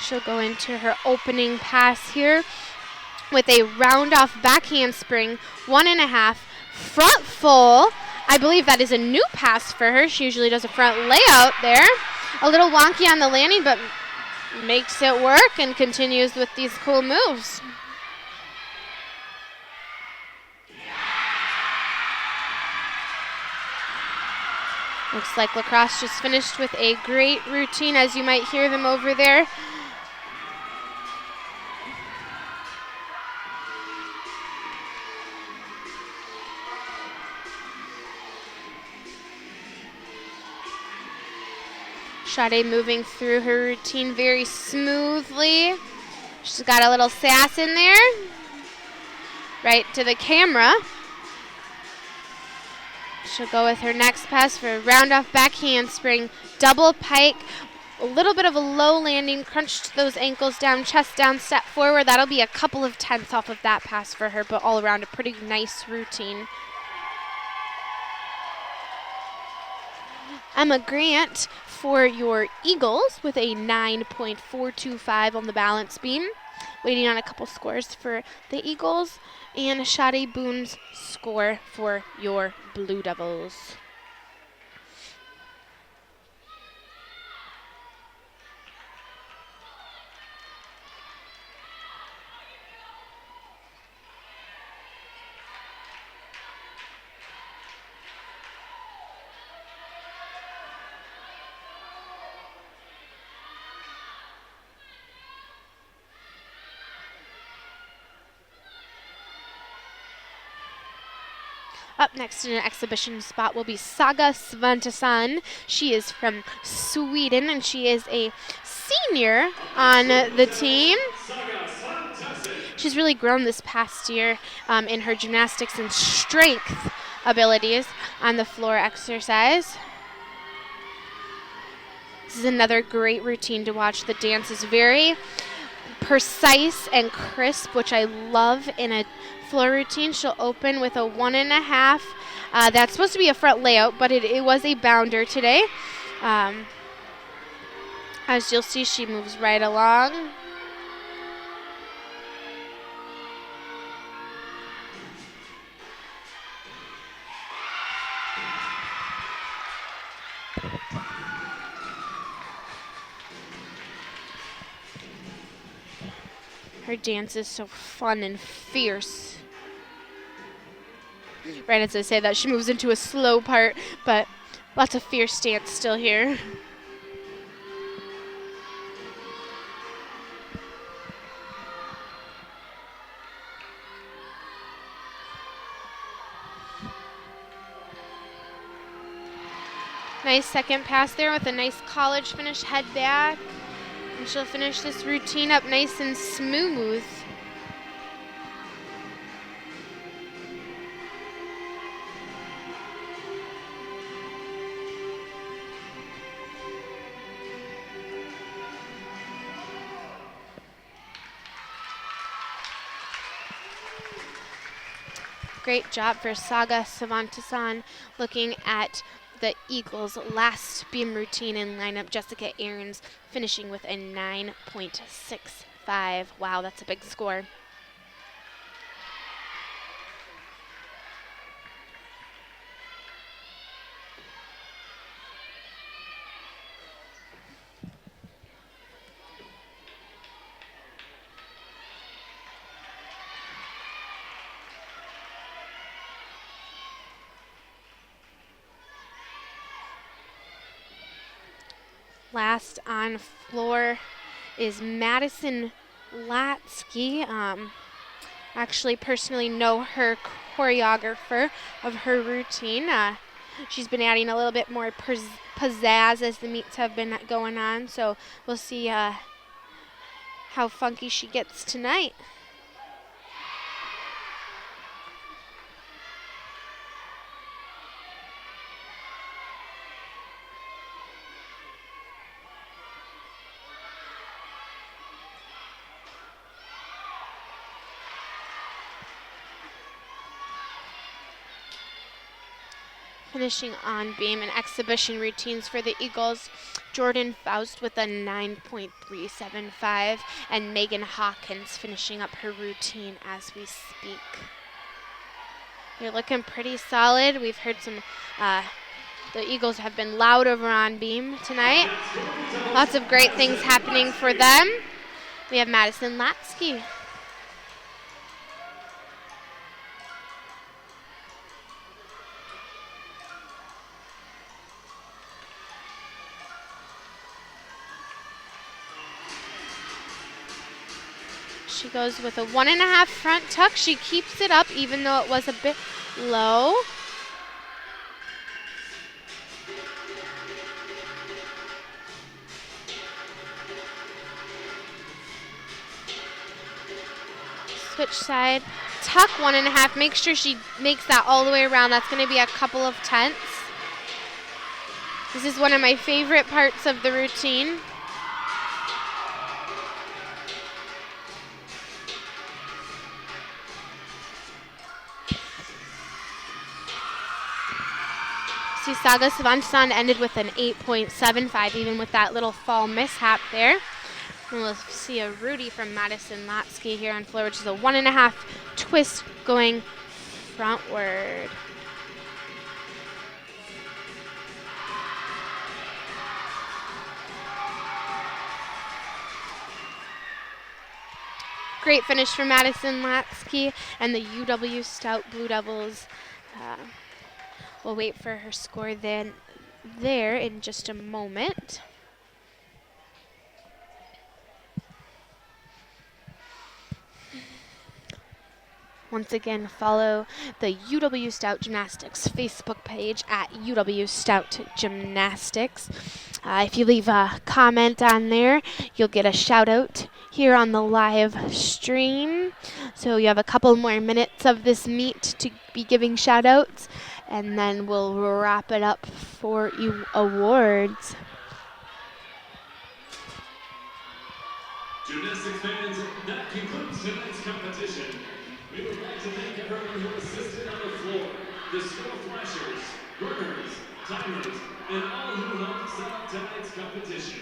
She'll go into her opening pass here with a round off back handspring, 1.5 front full. I believe that is a new pass for her. She usually does a front layout there. A little wonky on the landing, but makes it work and continues with these cool moves. Looks like Lacrosse just finished with a great routine, as you might hear them over there. Sade moving through her routine very smoothly. She's got a little sass in there. Right to the camera. She'll go with her next pass for a round-off back handspring, double pike, a little bit of a low landing, crunched those ankles down, chest down, step forward. That'll be a couple of tenths off of that pass for her, but all around a pretty nice routine. Emma Grant for your Eagles with a 9.425 on the balance beam. Waiting on a couple scores for the Eagles. And Sade Boone's score for your Blue Devils. Up next in an exhibition spot will be Saga Svantesson. She is from Sweden, and she is a senior on the team. She's really grown this past year in her gymnastics and strength abilities on the floor exercise. This is another great routine to watch. The dance is very precise and crisp, which I love in a floor routine. She'll open with a 1.5. That's supposed to be a front layout, but it was a bounder today. As you'll see, she moves right along. Her dance is so fun and fierce. Right as I say that, she moves into a slow part, but lots of fierce dance still here. Nice second pass there with a nice college finish, head back. And she'll finish this routine up nice and smooth. Great job for Saga Svantesson. Looking at the Eagles' last beam routine in lineup, Jessica Aarons finishing with a 9.65. Wow, that's a big score. Last on floor is Madison Latsky. Actually personally know her choreographer of her routine. She's been adding a little bit more pizzazz as the meets have been going on, so we'll see how funky she gets tonight. Finishing on beam and exhibition routines for the Eagles, Jordan Faust with a 9.375 and Megan Hawkins finishing up her routine as we speak. They're looking pretty solid. We've heard some, the Eagles have been loud over on beam tonight. Lots of great things happening for them. We have Madison Latsky. She goes with a 1.5 front tuck. She keeps it up even though it was a bit low. Switch side, tuck 1.5. Make sure she makes that all the way around. That's going to be a couple of tenths. This is one of my favorite parts of the routine. Saga Svanson ended with an 8.75, even with that little fall mishap there. And we'll see a Rudy from Madison Latsky here on floor, which is a 1.5 twist going frontward. Great finish for Madison Latsky and the UW Stout Blue Devils. We'll wait for her score then there in just a moment. Once again, follow the UW Stout Gymnastics Facebook page at UW Stout Gymnastics. If you leave a comment on there, you'll get a shout out here on the live stream. So you have a couple more minutes of this meet to be giving shout outs, and then we'll wrap it up for you awards. Gymnastics fans, that concludes tonight's competition. We would like to thank everyone who assisted on the floor, the score flashers, runners, timers, and all who helped set up tonight's competition.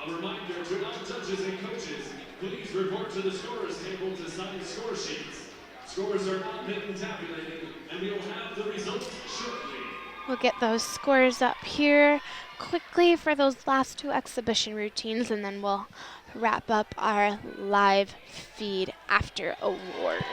A reminder to all judges and coaches, please report to the scorers table to sign score sheets. Scores are not being tabulated, and we will have the results shortly. We'll get those scores up here quickly for those last two exhibition routines, and then we'll wrap up our live feed after awards.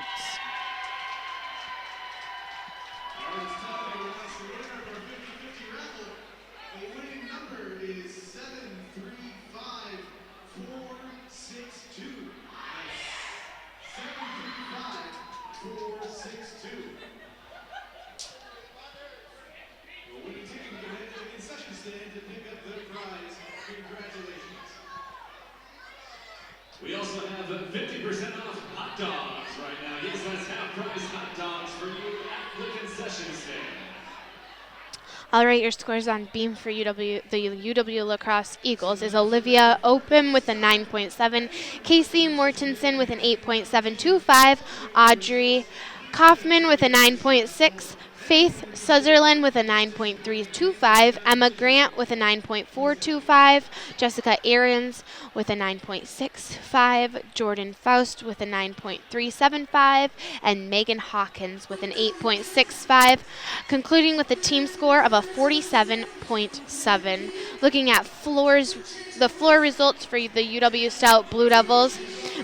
We also have 50% off hot dogs right now. Yes, that's half price hot dogs for you at the concession stand. All right, your scores on beam for the UW Lacrosse Eagles is Olivia Opim with a 9.7, Casey Mortensen with an 8.725, Audrey Kaufman with a 9.6, Faith Sutherland with a 9.325, Emma Grant with a 9.425, Jessica Aarons with a 9.65, Jordan Faust with a 9.375, and Megan Hawkins with an 8.65, concluding with a team score of a 47.7. Looking at the floor results for the UW Stout Blue Devils,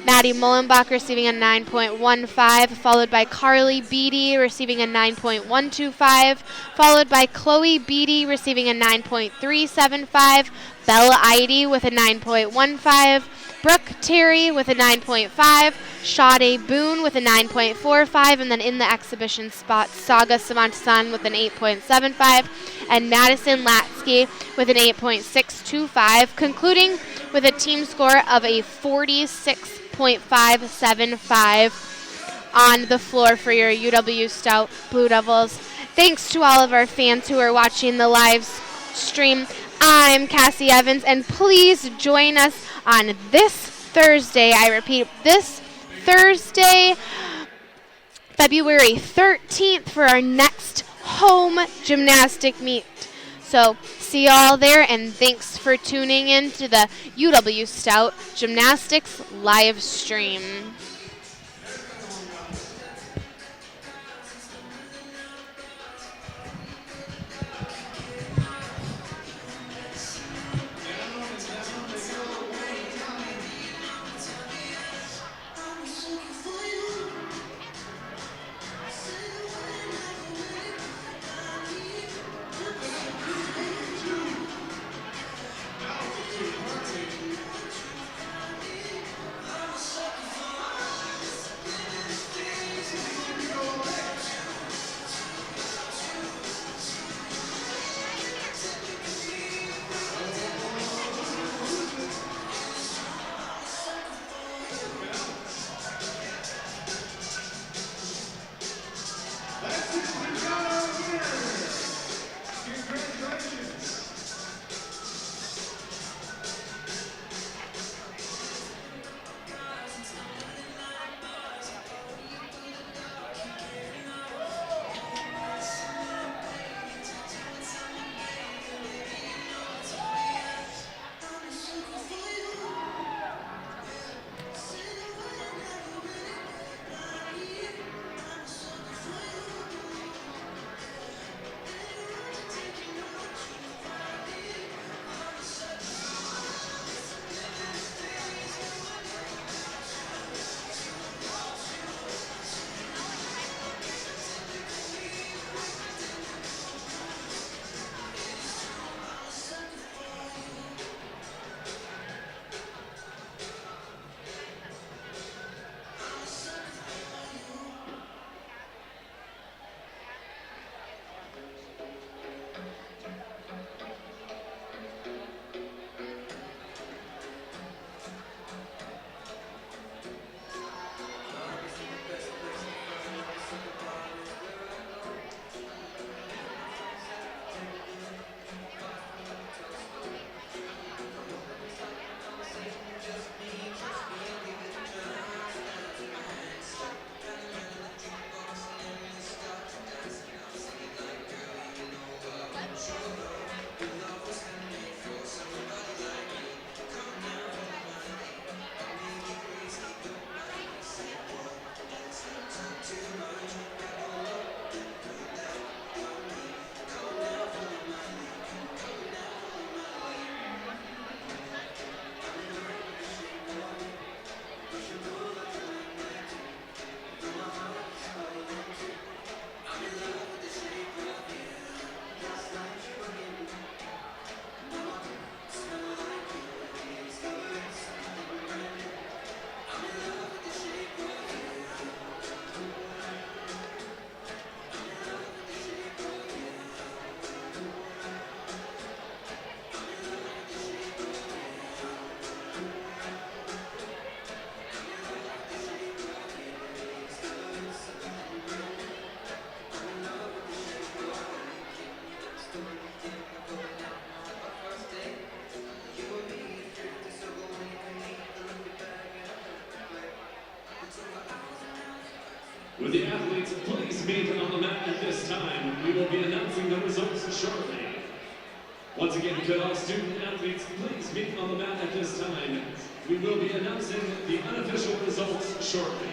Maddie Mullenbach receiving a 9.15, followed by Carly Beatty receiving a 9.125, followed by Chloe Beatty receiving a 9.375, Bella Eide with a 9.15, Brooke Terry with a 9.5, Sade Boone with a 9.45, and then in the exhibition spot, Saga Samantasan with an 8.75, and Madison Latsky with an 8.625, concluding with a team score of a 46.575 on the floor for your UW Stout Blue Devils. Thanks to all of our fans who are watching the live stream. I'm Cassie Evans, and please join us on this Thursday. I repeat, this Thursday, February 13th for our next home gymnastic meet. So see you all there, and thanks for tuning in to the UW Stout Gymnastics live stream. Would the athletes please meet on the mat at this time? We will be announcing the results shortly. Once again, could all student athletes please meet on the mat at this time? We will be announcing the unofficial results shortly.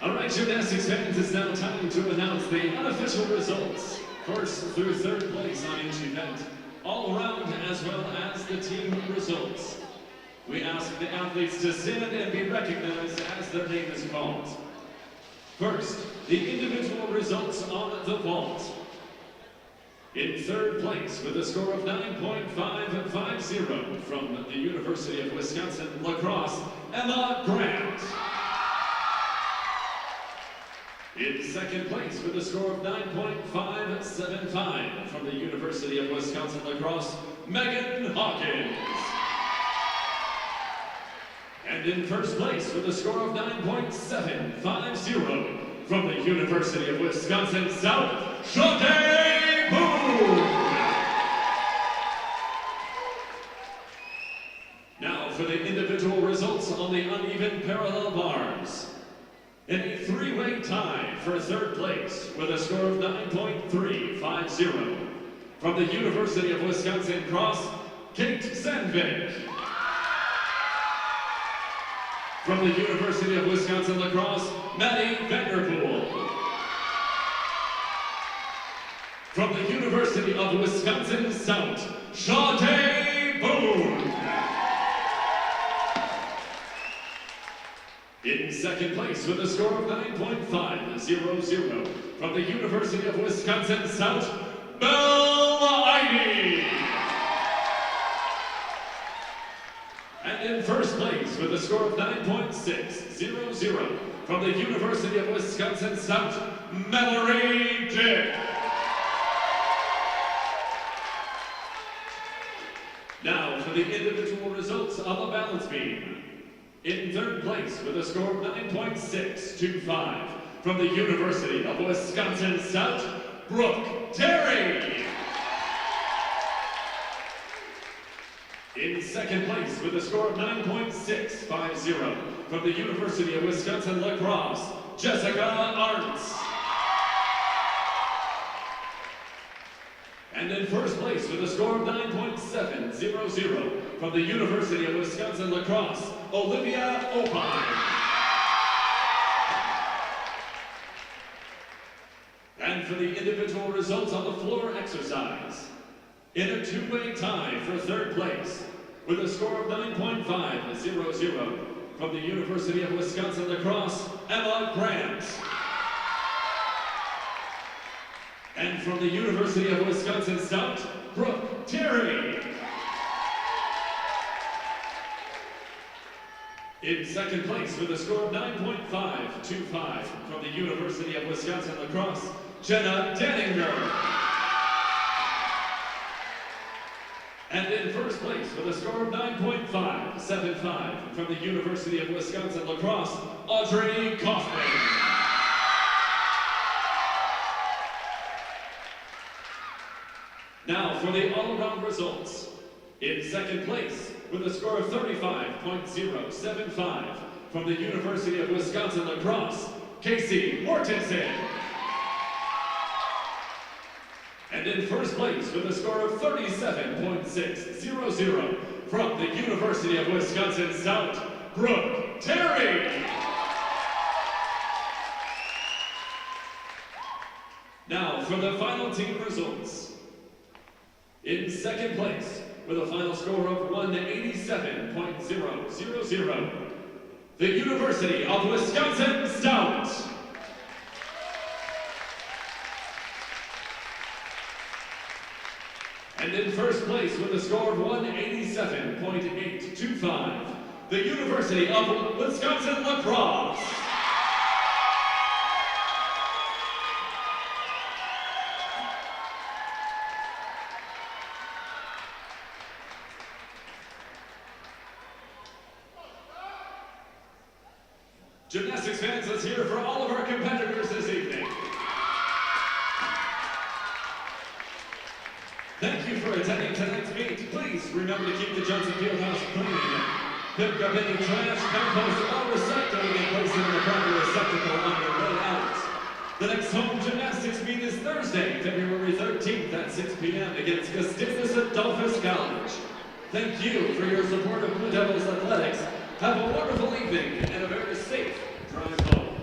All right, gymnastics fans, it's now time to announce the unofficial results. First through third place on each event, all around as well as the team results. We ask the athletes to stand and be recognized as their name is called. First, the individual results on the vault. In third place with a score of 9.550 from the University of Wisconsin-La Crosse, Emma Grant. In second place with a score of 9.575 from the University of Wisconsin-La Crosse, Megan Hawkins. And in first place with a score of 9.750 from the University of Wisconsin, Stout, Shote Boone. Now for the individual results on the uneven parallel bars. In a three-way tie for third place with a score of 9.350 from the University of Wisconsin-Crosse, Kate Sandvik. From the University of Wisconsin-La Crosse, Maddie Vanderpool. From the University of Wisconsin Stout, Sade Boone. In second place with a score of 9.500 from the University of Wisconsin Stout, Mel Ivey. And in first place with a score of 9.600 from the University of Wisconsin Stout, Mallory Dick. Now for the individual results on the balance beam. In third place with a score of 9.625 from the University of Wisconsin Stout, Brooke Terry. In second place with a score of 9.650 from the University of Wisconsin La Crosse, Jessica Arntz. And in first place with a score of 9.700 from the University of Wisconsin La Crosse, Olivia Opine. And for the individual results on the floor exercise, in a two-way tie for third place with a score of 9.500 from the University of Wisconsin La Crosse, Emma Grant. And from the University of Wisconsin Stout, Brooke Terry. In second place with a score of 9.525 from the University of Wisconsin La Crosse, Jenna Denninger. And in first place with a score of 9.575 from the University of Wisconsin La Crosse, Audrey Kaufman. Now for the all-around results. In second place with a score of 35.075 from the University of Wisconsin La Crosse, Casey Mortensen. And in first place with a score of 37.600 from the University of Wisconsin Stout, Brooke Terry. Now for the final team results. In second place with a final score of 187.000, the University of Wisconsin Stout. And in first place with a score of 187.825, the University of Wisconsin La Crosse. Gymnastics fans, let's hear for all of our competitors this evening. Thank you for attending tonight's meet. Please remember to keep the Johnson Fieldhouse clean. Pick up any trash, compost, or recycling and place it in the proper receptacle on your way out. The next home gymnastics meet is Thursday, February 13th at 6 p.m. against Gustavus Adolphus College. Thank you for your support of Blue Devils Athletics. Have a wonderful evening and a very safe drive home.